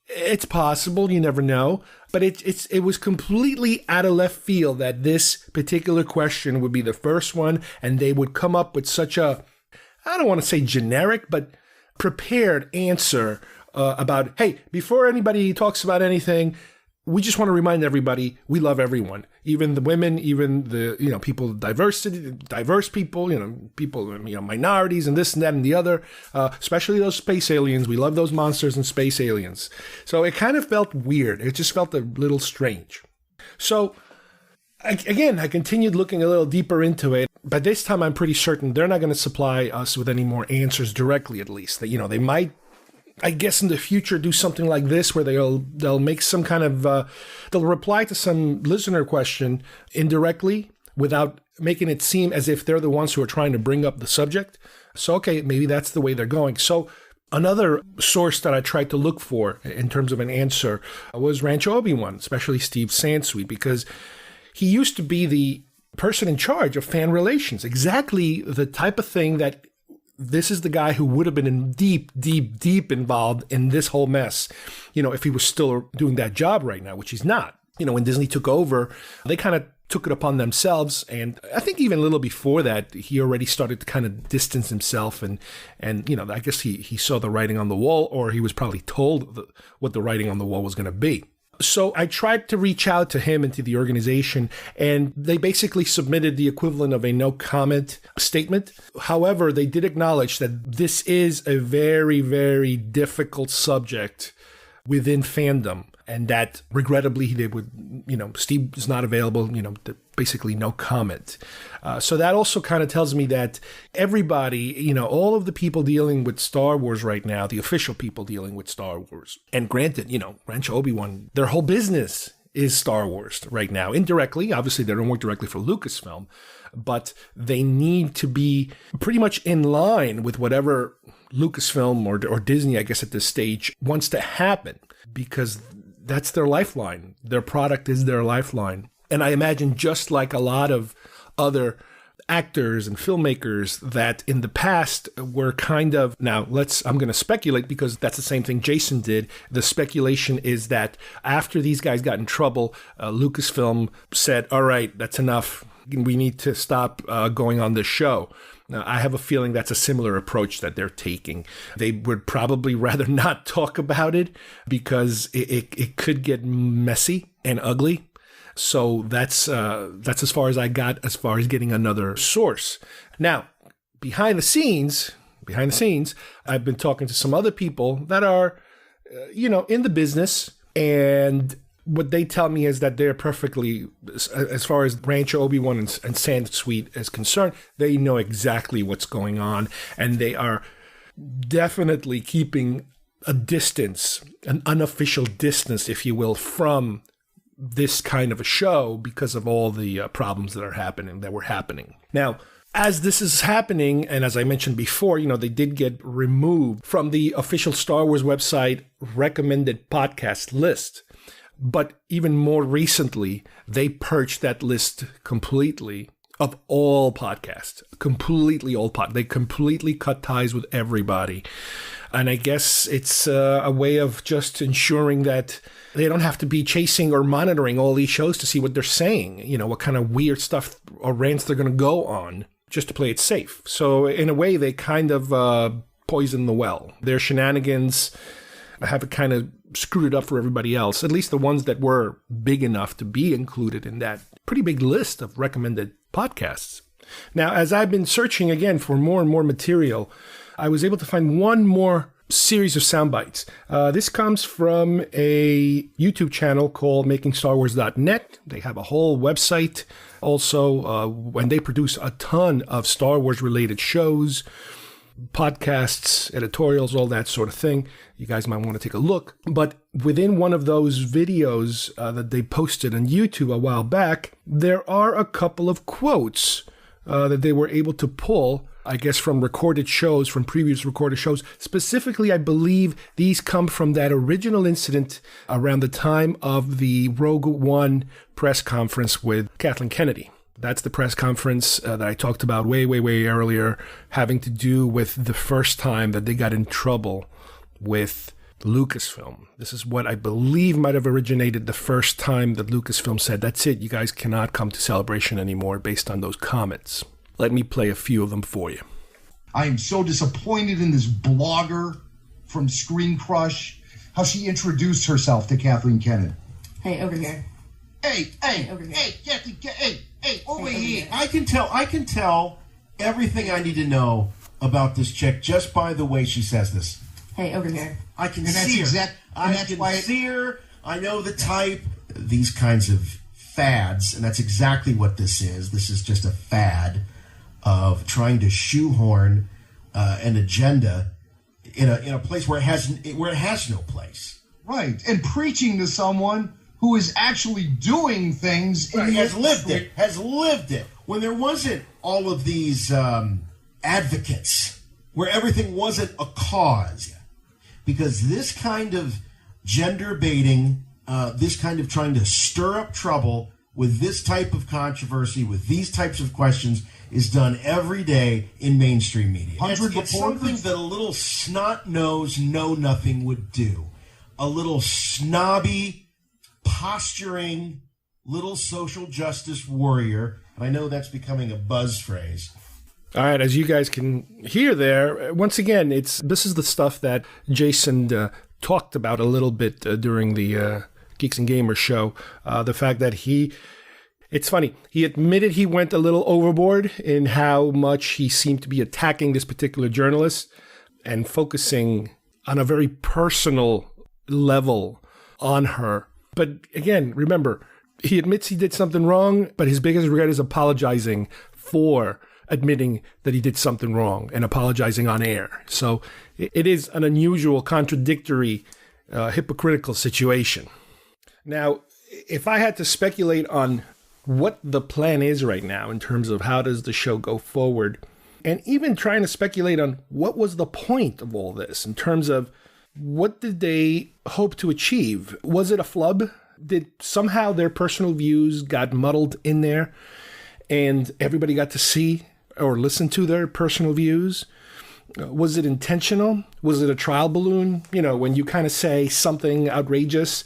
It's possible. You never know. But it was completely out of left field that this particular question would be the first one, and they would come up with such a, I don't want to say generic, but prepared answer about, hey, before anybody talks about anything, we just want to remind everybody we love everyone, even the women, even the people, diverse people, people, minorities, and this and that and the other, especially those space aliens. We love those monsters and space aliens. So it kind of felt weird. It just felt a little strange. So I continued looking a little deeper into it, but this time I'm pretty certain they're not going to supply us with any more answers directly, at least. They might, I guess, in the future do something like this where they'll make some kind of, they'll reply to some listener question indirectly without making it seem as if they're the ones who are trying to bring up the subject. So, okay, maybe that's the way they're going. So another source that I tried to look for in terms of an answer was Rancho Obi-Wan, especially Steve Sansweet, because he used to be the person in charge of fan relations, exactly the type of thing that this is the guy who would have been deep involved in this whole mess, if he was still doing that job right now, which he's not. When Disney took over, they kind of took it upon themselves. And I think even a little before that, he already started to kind of distance himself. And I guess he saw the writing on the wall, or he was probably told what the writing on the wall was going to be. So I tried to reach out to him and to the organization, and they basically submitted the equivalent of a no comment statement. However, they did acknowledge that this is a very, very difficult subject within fandom, and that regrettably they would, Steve is not available, basically no comment. So that also kind of tells me that everybody, all of the people dealing with Star Wars right now, the official people dealing with Star Wars, and granted, Rancho Obi-Wan, their whole business is Star Wars right now. Indirectly, obviously they don't work directly for Lucasfilm, but they need to be pretty much in line with whatever Lucasfilm or Disney, I guess at this stage, wants to happen, because that's their lifeline. Their product is their lifeline. And I imagine, just like a lot of other actors and filmmakers that in the past were kind of, I'm going to speculate because that's the same thing Jason did. The speculation is that after these guys got in trouble, Lucasfilm said, all right, that's enough. We need to stop going on this show. Now, I have a feeling that's a similar approach that they're taking. They would probably rather not talk about it because it could get messy and ugly. So that's as far as I got as far as getting another source. Now, behind the scenes, I've been talking to some other people that are, in the business, and what they tell me is that they're perfectly, as far as Rancho Obi-Wan and Sansweet is concerned, they know exactly what's going on, and they are definitely keeping a distance, an unofficial distance, if you will, from this kind of a show because of all the problems that were happening. Now, as this is happening, and as I mentioned before, they did get removed from the official Star Wars website recommended podcast list. But even more recently, they purged that list completely of all podcasts, They completely cut ties with everybody. And I guess it's a way of just ensuring that they don't have to be chasing or monitoring all these shows to see what they're saying, what kind of weird stuff or rants they're going to go on, just to play it safe. So in a way, they kind of poison the well. Their shenanigans have kind of screwed it up for everybody else, at least the ones that were big enough to be included in that pretty big list of recommended podcasts. Now, as I've been searching again for more and more material, I was able to find one more series of sound bites. This comes from a YouTube channel called MakingStarWars.net. They have a whole website also, when they produce a ton of Star Wars related shows. podcasts, editorials, all that sort of thing. You guys might want to take a look. But within one of those videos that they posted on YouTube a while back, there are a couple of quotes that they were able to pull, I guess, from recorded shows, from previous recorded shows. Specifically, I believe these come from that original incident around the time of the Rogue One press conference with Kathleen Kennedy. That's the press conference that I talked about way earlier, having to do with the first time that they got in trouble with Lucasfilm. This is what I believe might have originated the first time that Lucasfilm said, that's it, you guys cannot come to Celebration anymore based on those comments. Let me play a few of them for you. I am so disappointed in this blogger from Screen Crush, how she introduced herself to Kathleen Kennedy. Hey, over here. Hey, over here. Kathleen, hey, over here. I can tell everything I need to know about this chick just by the way she says this. Hey, over here. I can see her. I can see her. I know the type. These kinds of fads, and that's exactly what this is. This is just a fad of trying to shoehorn an agenda in a place where it has no place. Right, and preaching to someone who is actually doing things and has lived it. When there wasn't all of these advocates, where everything wasn't a cause. Because this kind of gender baiting, this kind of trying to stir up trouble with this type of controversy, with these types of questions, is done every day in mainstream media. It's something that a little snot-nosed know-nothing would do. A little snobby, posturing, little social justice warrior. And I know that's becoming a buzz phrase. All right, as you guys can hear there, once again, this is the stuff that Jason talked about a little bit during the Geeks and Gamers show. The fact that it's funny, he admitted he went a little overboard in how much he seemed to be attacking this particular journalist and focusing on a very personal level on her. But again, remember, he admits he did something wrong, but his biggest regret is apologizing for admitting that he did something wrong and apologizing on air. So it is an unusual, contradictory, hypocritical situation. Now, if I had to speculate on what the plan is right now in terms of how does the show go forward, and even trying to speculate on what was the point of all this in terms of what did they hope to achieve? Was it a flub? Did somehow their personal views got muddled in there and everybody got to see or listen to their personal views? Was it intentional? Was it a trial balloon? You know, when you kind of say something outrageous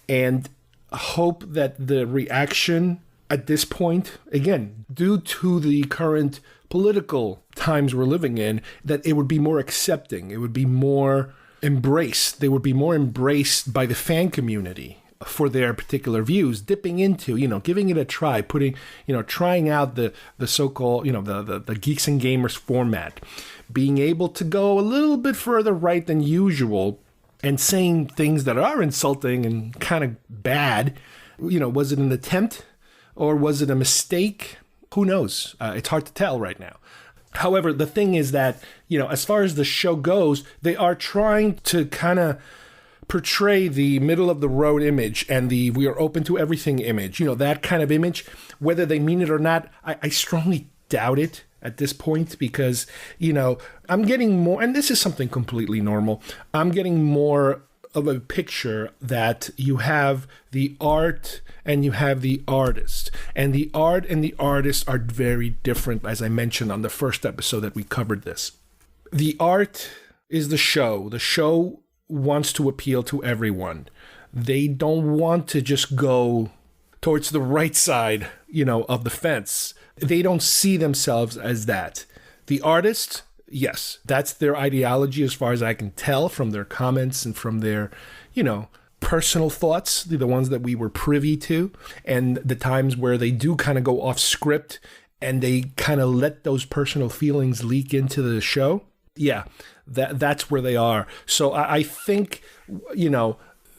and hope that the reaction at this point, again, due to the current political times we're living in, that it would be more accepting. It would be more embraced. They would be more embraced by the fan community for their particular views, dipping into, giving it a try, trying out the so-called, the Geeks and Gamers format, being able to go a little bit further right than usual and saying things that are insulting and kind of bad. Was it an attempt or was it a mistake? Who knows? It's hard to tell right now. However, the thing is that, as far as the show goes, they are trying to kind of portray the middle of the road image and the we are open to everything image, that kind of image. Whether they mean it or not, I strongly doubt it at this point because, I'm getting more, and this is something completely normal, I'm getting more of a picture that you have the art and you have the artist. And the art and the artist are very different, as I mentioned on the first episode that we covered this. The art is the show. The show wants to appeal to everyone. They don't want to just go towards the right side, of the fence. They don't see themselves as that. The artist, yes, that's their ideology as far as I can tell from their comments and from their, personal thoughts, the ones that we were privy to, and the times where they do kind of go off script and they kind of let those personal feelings leak into the show. Yeah, that's where they are. So I think,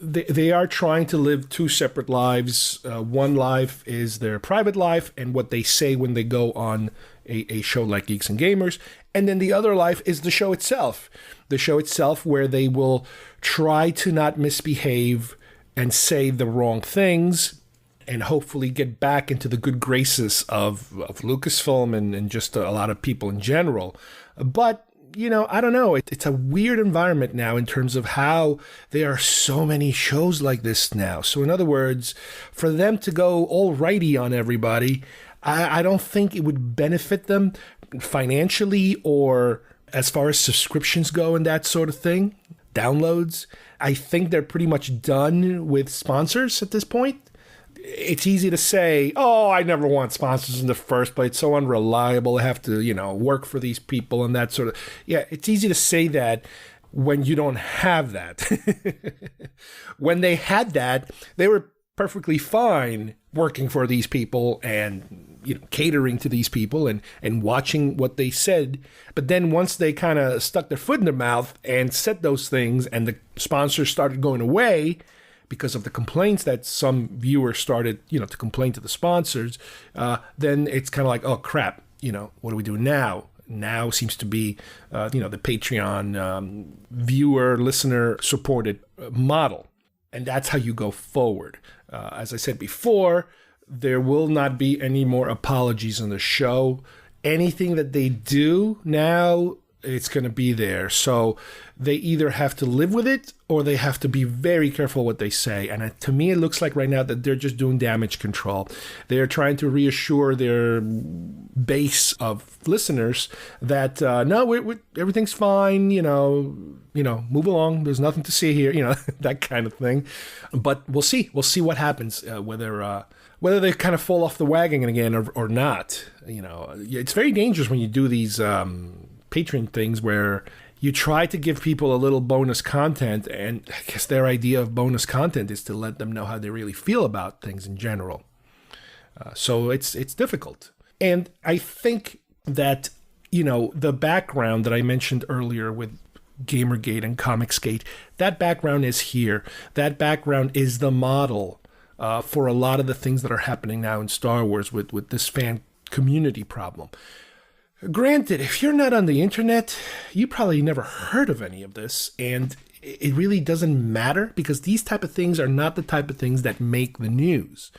they are trying to live two separate lives. One life is their private life and what they say when they go on a show like Geeks and Gamers. And then the other life is the show itself. The show itself where they will try to not misbehave and say the wrong things and hopefully get back into the good graces of Lucasfilm and just a lot of people in general. But I don't know. It's a weird environment now in terms of how there are so many shows like this now. So in other words, for them to go all righty on everybody, I don't think it would benefit them financially or as far as subscriptions go and that sort of thing, downloads. I think they're pretty much done with sponsors at this point. It's easy to say, oh, I never want sponsors in the first place. It's so unreliable. I have to, work for these people and that sort of. Yeah, it's easy to say that when you don't have that. When they had that, they were perfectly fine working for these people and, catering to these people and watching what they said. But then once they kind of stuck their foot in their mouth and said those things and the sponsors started going away, because of the complaints that some viewers started, to complain to the sponsors, then it's kind of like, oh, crap, what do we do now? Now seems to be, the Patreon viewer, listener supported model. And that's how you go forward. As I said before, there will not be any more apologies on the show. Anything that they do now, it's going to be there. So they either have to live with it or they have to be very careful what they say. And to me, it looks like right now that they're just doing damage control. They're trying to reassure their base of listeners that, no, everything's fine, move along. There's nothing to see here, that kind of thing. But we'll see. We'll see what happens, whether they kind of fall off the wagon again or not. It's very dangerous when you do these Patreon things where you try to give people a little bonus content, and I guess their idea of bonus content is to let them know how they really feel about things in general. So it's difficult. And I think that, the background that I mentioned earlier with Gamergate and Comicsgate, that background is here. That background is the model for a lot of the things that are happening now in Star Wars with this fan community problem. Granted, if you're not on the internet, you probably never heard of any of this, and it really doesn't matter because these type of things are not the type of things that make the news.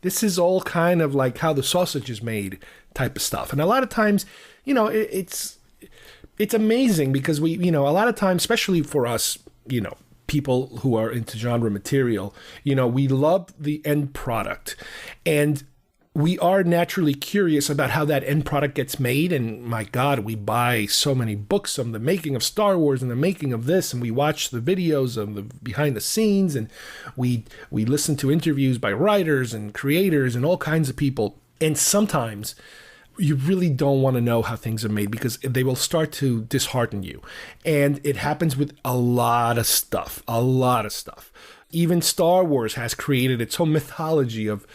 This is all kind of like how the sausage is made type of stuff. And a lot of times, it's amazing because we, a lot of times, especially for us, people who are into genre material, we love the end product. And we are naturally curious about how that end product gets made. And my God, we buy so many books on the making of Star Wars and the making of this. And we watch the videos of the behind the scenes. And we listen to interviews by writers and creators and all kinds of people. And sometimes you really don't want to know how things are made because they will start to dishearten you. And it happens with a lot of stuff. Even Star Wars has created its own mythology of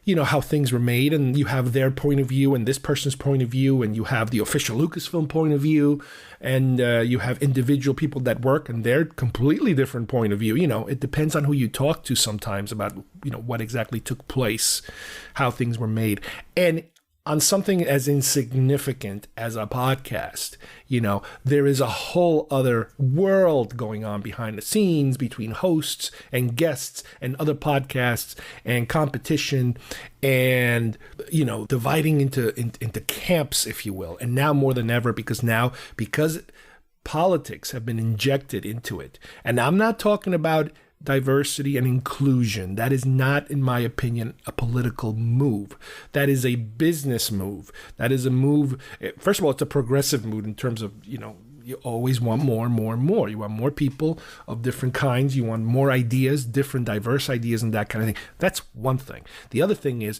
how things were made, and you have their point of view and this person's point of view, and you have the official Lucasfilm point of view, and you have individual people that work and their completely different point of view. It depends on who you talk to sometimes about, what exactly took place, how things were made. And on something as insignificant as a podcast, there is a whole other world going on behind the scenes between hosts and guests and other podcasts and competition and, dividing into camps, if you will. And now more than ever, because politics have been injected into it. And I'm not talking about diversity and inclusion. That is not, in my opinion, a political move. That is a business move. That is a move. First of all, it's a progressive move in terms of, you always want more and more and more. You want more people of different kinds. You want more ideas, different diverse ideas and that kind of thing. That's one thing. The other thing is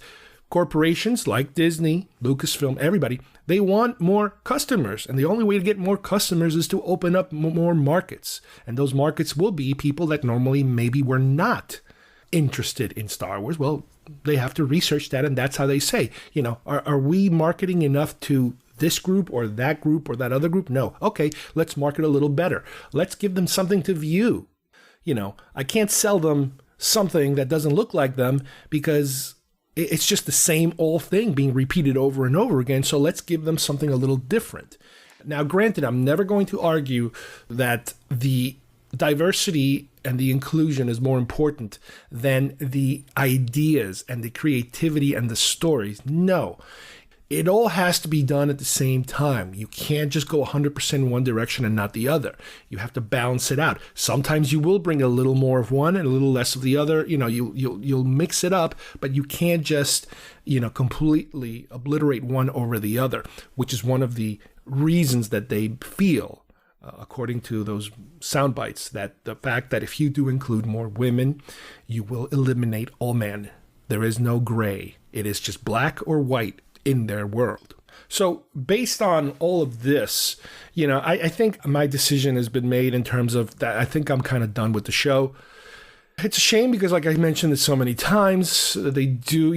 corporations like Disney, Lucasfilm, everybody, they want more customers. And the only way to get more customers is to open up more markets. And those markets will be people that normally maybe were not interested in Star Wars. Well, they have to research that, and that's how they say, are we marketing enough to this group or that other group? No. Okay, let's market a little better. Let's give them something to view. I can't sell them something that doesn't look like them because it's just the same old thing being repeated over and over again. So let's give them something a little different. Now, granted, I'm never going to argue that the diversity and the inclusion is more important than the ideas and the creativity and the stories. No. It all has to be done at the same time. You can't just go 100% in one direction and not the other. You have to balance it out. Sometimes you will bring a little more of one and a little less of the other. You know, you'll mix it up, but you can't just, completely obliterate one over the other, which is one of the reasons that they feel, according to those sound bites, that the fact that if you do include more women, you will eliminate all men. There is no gray. It is just black or white in their world. So based on all of this, I think my decision has been made in terms of that. I think I'm kind of done with the show. It's a shame because, like I mentioned it so many times, they do,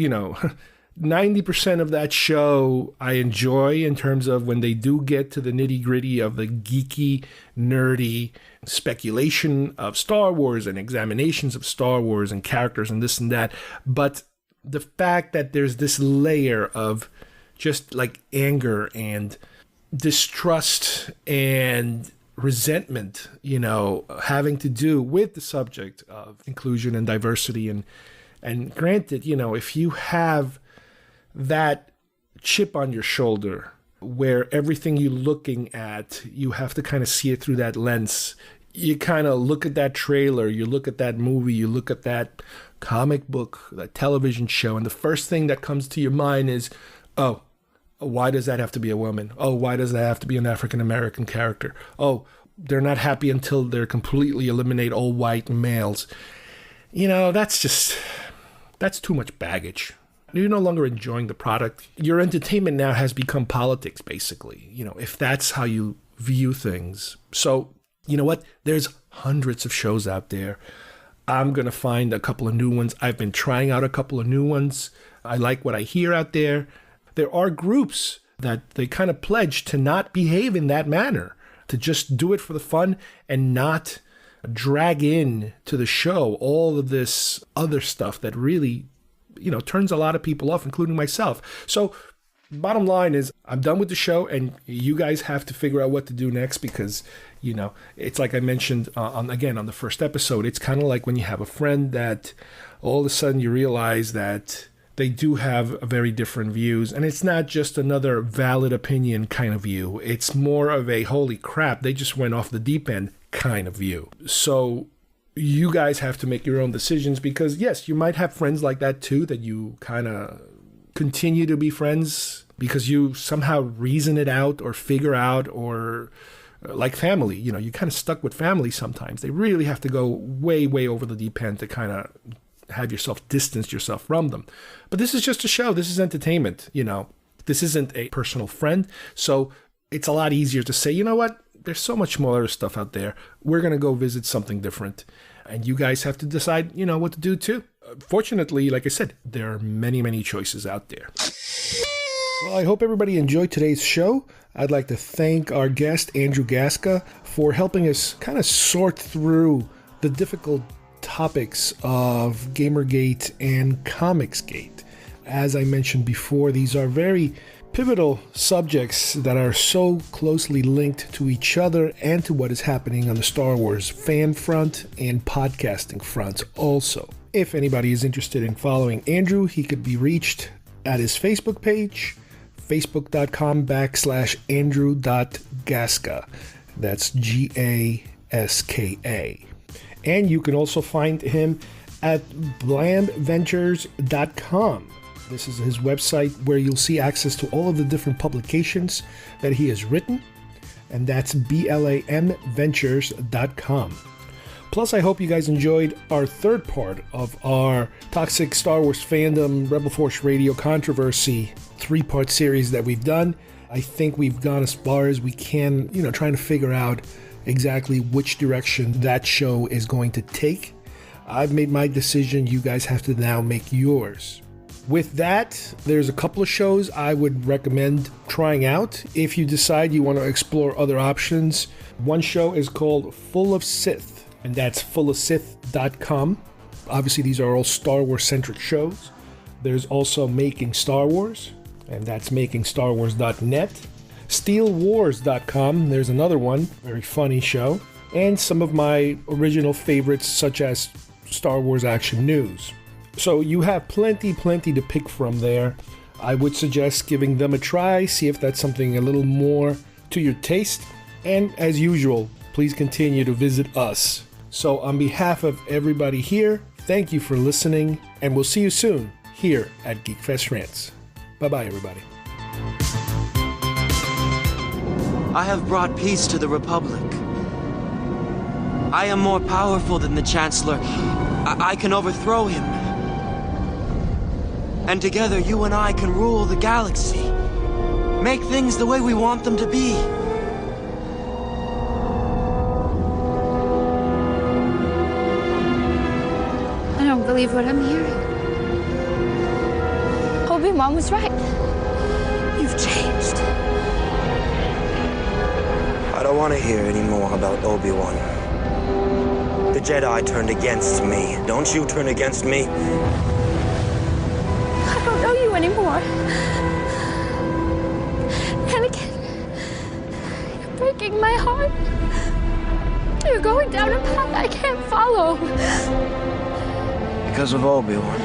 90% of that show I enjoy in terms of when they do get to the nitty gritty of the geeky, nerdy speculation of Star Wars and examinations of Star Wars and characters and this and that. But the fact that there's this layer of just like anger and distrust and resentment, having to do with the subject of inclusion and diversity. And granted, if you have that chip on your shoulder where everything you're looking at, you have to kind of see it through that lens. You kind of look at that trailer, you look at that movie, you look at that comic book, that television show, and the first thing that comes to your mind is, oh, why does that have to be a woman? Oh, why does that have to be an African-American character? Oh, they're not happy until they're completely eliminate all white males. That's too much baggage. You're no longer enjoying the product. Your entertainment now has become politics, basically, if that's how you view things. So, you know what? There's hundreds of shows out there. I'm going to find a couple of new ones. I've been trying out a couple of new ones. I like what I hear out there. There are groups that they kind of pledge to not behave in that manner, to just do it for the fun and not drag in to the show all of this other stuff that really, turns a lot of people off, including myself. So bottom line is I'm done with the show and you guys have to figure out what to do next because, it's like I mentioned on the first episode, it's kind of like when you have a friend that all of a sudden you realize that they do have very different views, and it's not just another valid opinion kind of view. It's more of a holy crap, they just went off the deep end kind of view. So you guys have to make your own decisions because, yes, you might have friends like that too, that you kind of continue to be friends because you somehow reason it out or figure out, or like family, you're kind of stuck with family sometimes. They really have to go way, way over the deep end to kind of have yourself distance yourself from them. But this is just a show. This is entertainment. This isn't a personal friend. So it's a lot easier to say, you know what? There's so much more stuff out there. We're going to go visit something different. And you guys have to decide, what to do too. Fortunately, like I said, there are many, many choices out there. Well, I hope everybody enjoyed today's show. I'd like to thank our guest, Andrew Gaska, for helping us kind of sort through the difficult topics of Gamergate and Comicsgate. As I mentioned before, these are very pivotal subjects that are so closely linked to each other and to what is happening on the Star Wars fan front and podcasting front also. If anybody is interested in following Andrew, he could be reached at his Facebook page, facebook.com/andrew.gaska. That's Gaska. And you can also find him at blamventures.com. This is his website where you'll see access to all of the different publications that he has written, and that's blamventures.com. Plus, I hope you guys enjoyed our third part of our Toxic Star Wars Fandom Rebel Force Radio Controversy 3-part series that we've done. I think we've gone as far as we can, trying to figure out exactly which direction that show is going to take. I've made my decision. You guys have to now make yours. With that, there's a couple of shows I would recommend trying out if you decide you want to explore other options. One show is called Full of Sith, and that's fullofsith.com. Obviously, these are all Star Wars-centric shows. There's also Making Star Wars, and that's makingstarwars.net. SteelWars.com, there's another one, very funny show. And some of my original favorites, such as Star Wars Action News. So you have plenty to pick from there. I would suggest giving them a try, see if that's something a little more to your taste. And as usual, please continue to visit us. So on behalf of everybody here, thank you for listening, and we'll see you soon here at GeekFest Rants. Bye-bye, everybody. I have brought peace to the Republic. I am more powerful than the Chancellor. I can overthrow him. And together, you and I can rule the galaxy. Make things the way we want them to be. I don't believe what I'm hearing. Obi-Wan was right. You've changed. I don't want to hear any more about Obi-Wan. The Jedi turned against me. Don't you turn against me? I don't know you anymore. Anakin, you're breaking my heart. You're going down a path I can't follow. Because of Obi-Wan.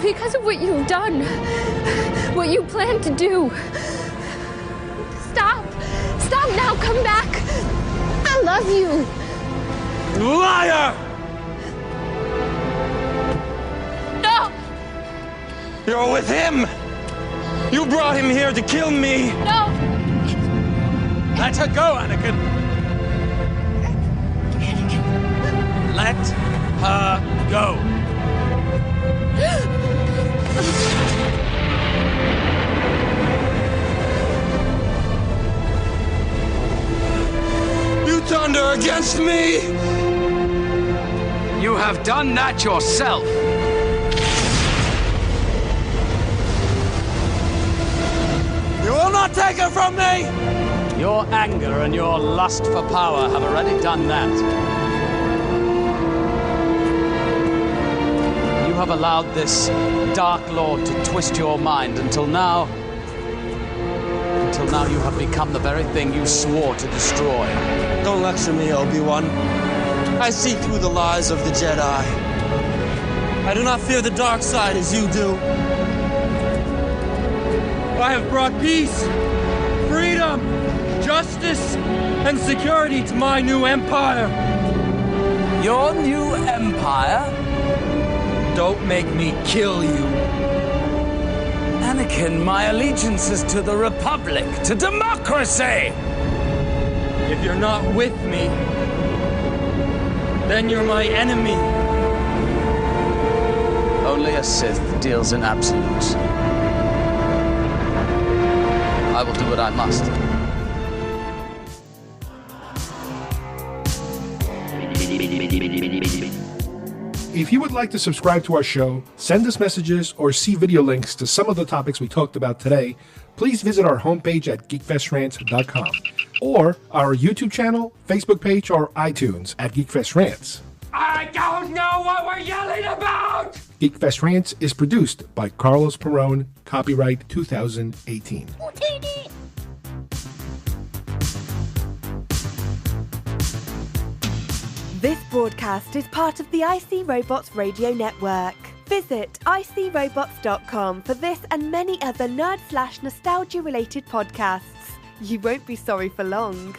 Because of what you've done. What you plan to do. Stop. Stop now. Come back. I love you. Liar! No! You're with him! You brought him here to kill me! No! Let her go, Anakin! Let her go! You turned her against me! You have done that yourself. You will not take her from me! Your anger and your lust for power have already done that. You have allowed this Dark Lord to twist your mind until now you have become the very thing you swore to destroy. Don't lecture me, Obi-Wan. I see through the lies of the Jedi. I do not fear the dark side as you do. I have brought peace, freedom, justice, and security to my new empire. Your new empire? Don't make me kill you. Anakin, my allegiance is to the Republic, to democracy! If you're not with me, then you're my enemy. Only a Sith deals in absolutes. I will do what I must. If you would like to subscribe to our show, send us messages, or see video links to some of the topics we talked about today, please visit our homepage at geekfestrants.com or our YouTube channel, Facebook page, or iTunes at GeekFest Rants. I don't know what we're yelling about! GeekFest Rants is produced by Carlos Perone, copyright 2018. This broadcast is part of the IC Robots Radio Network. Visit icrobots.com for this and many other nerd/nostalgia related podcasts. You won't be sorry for long.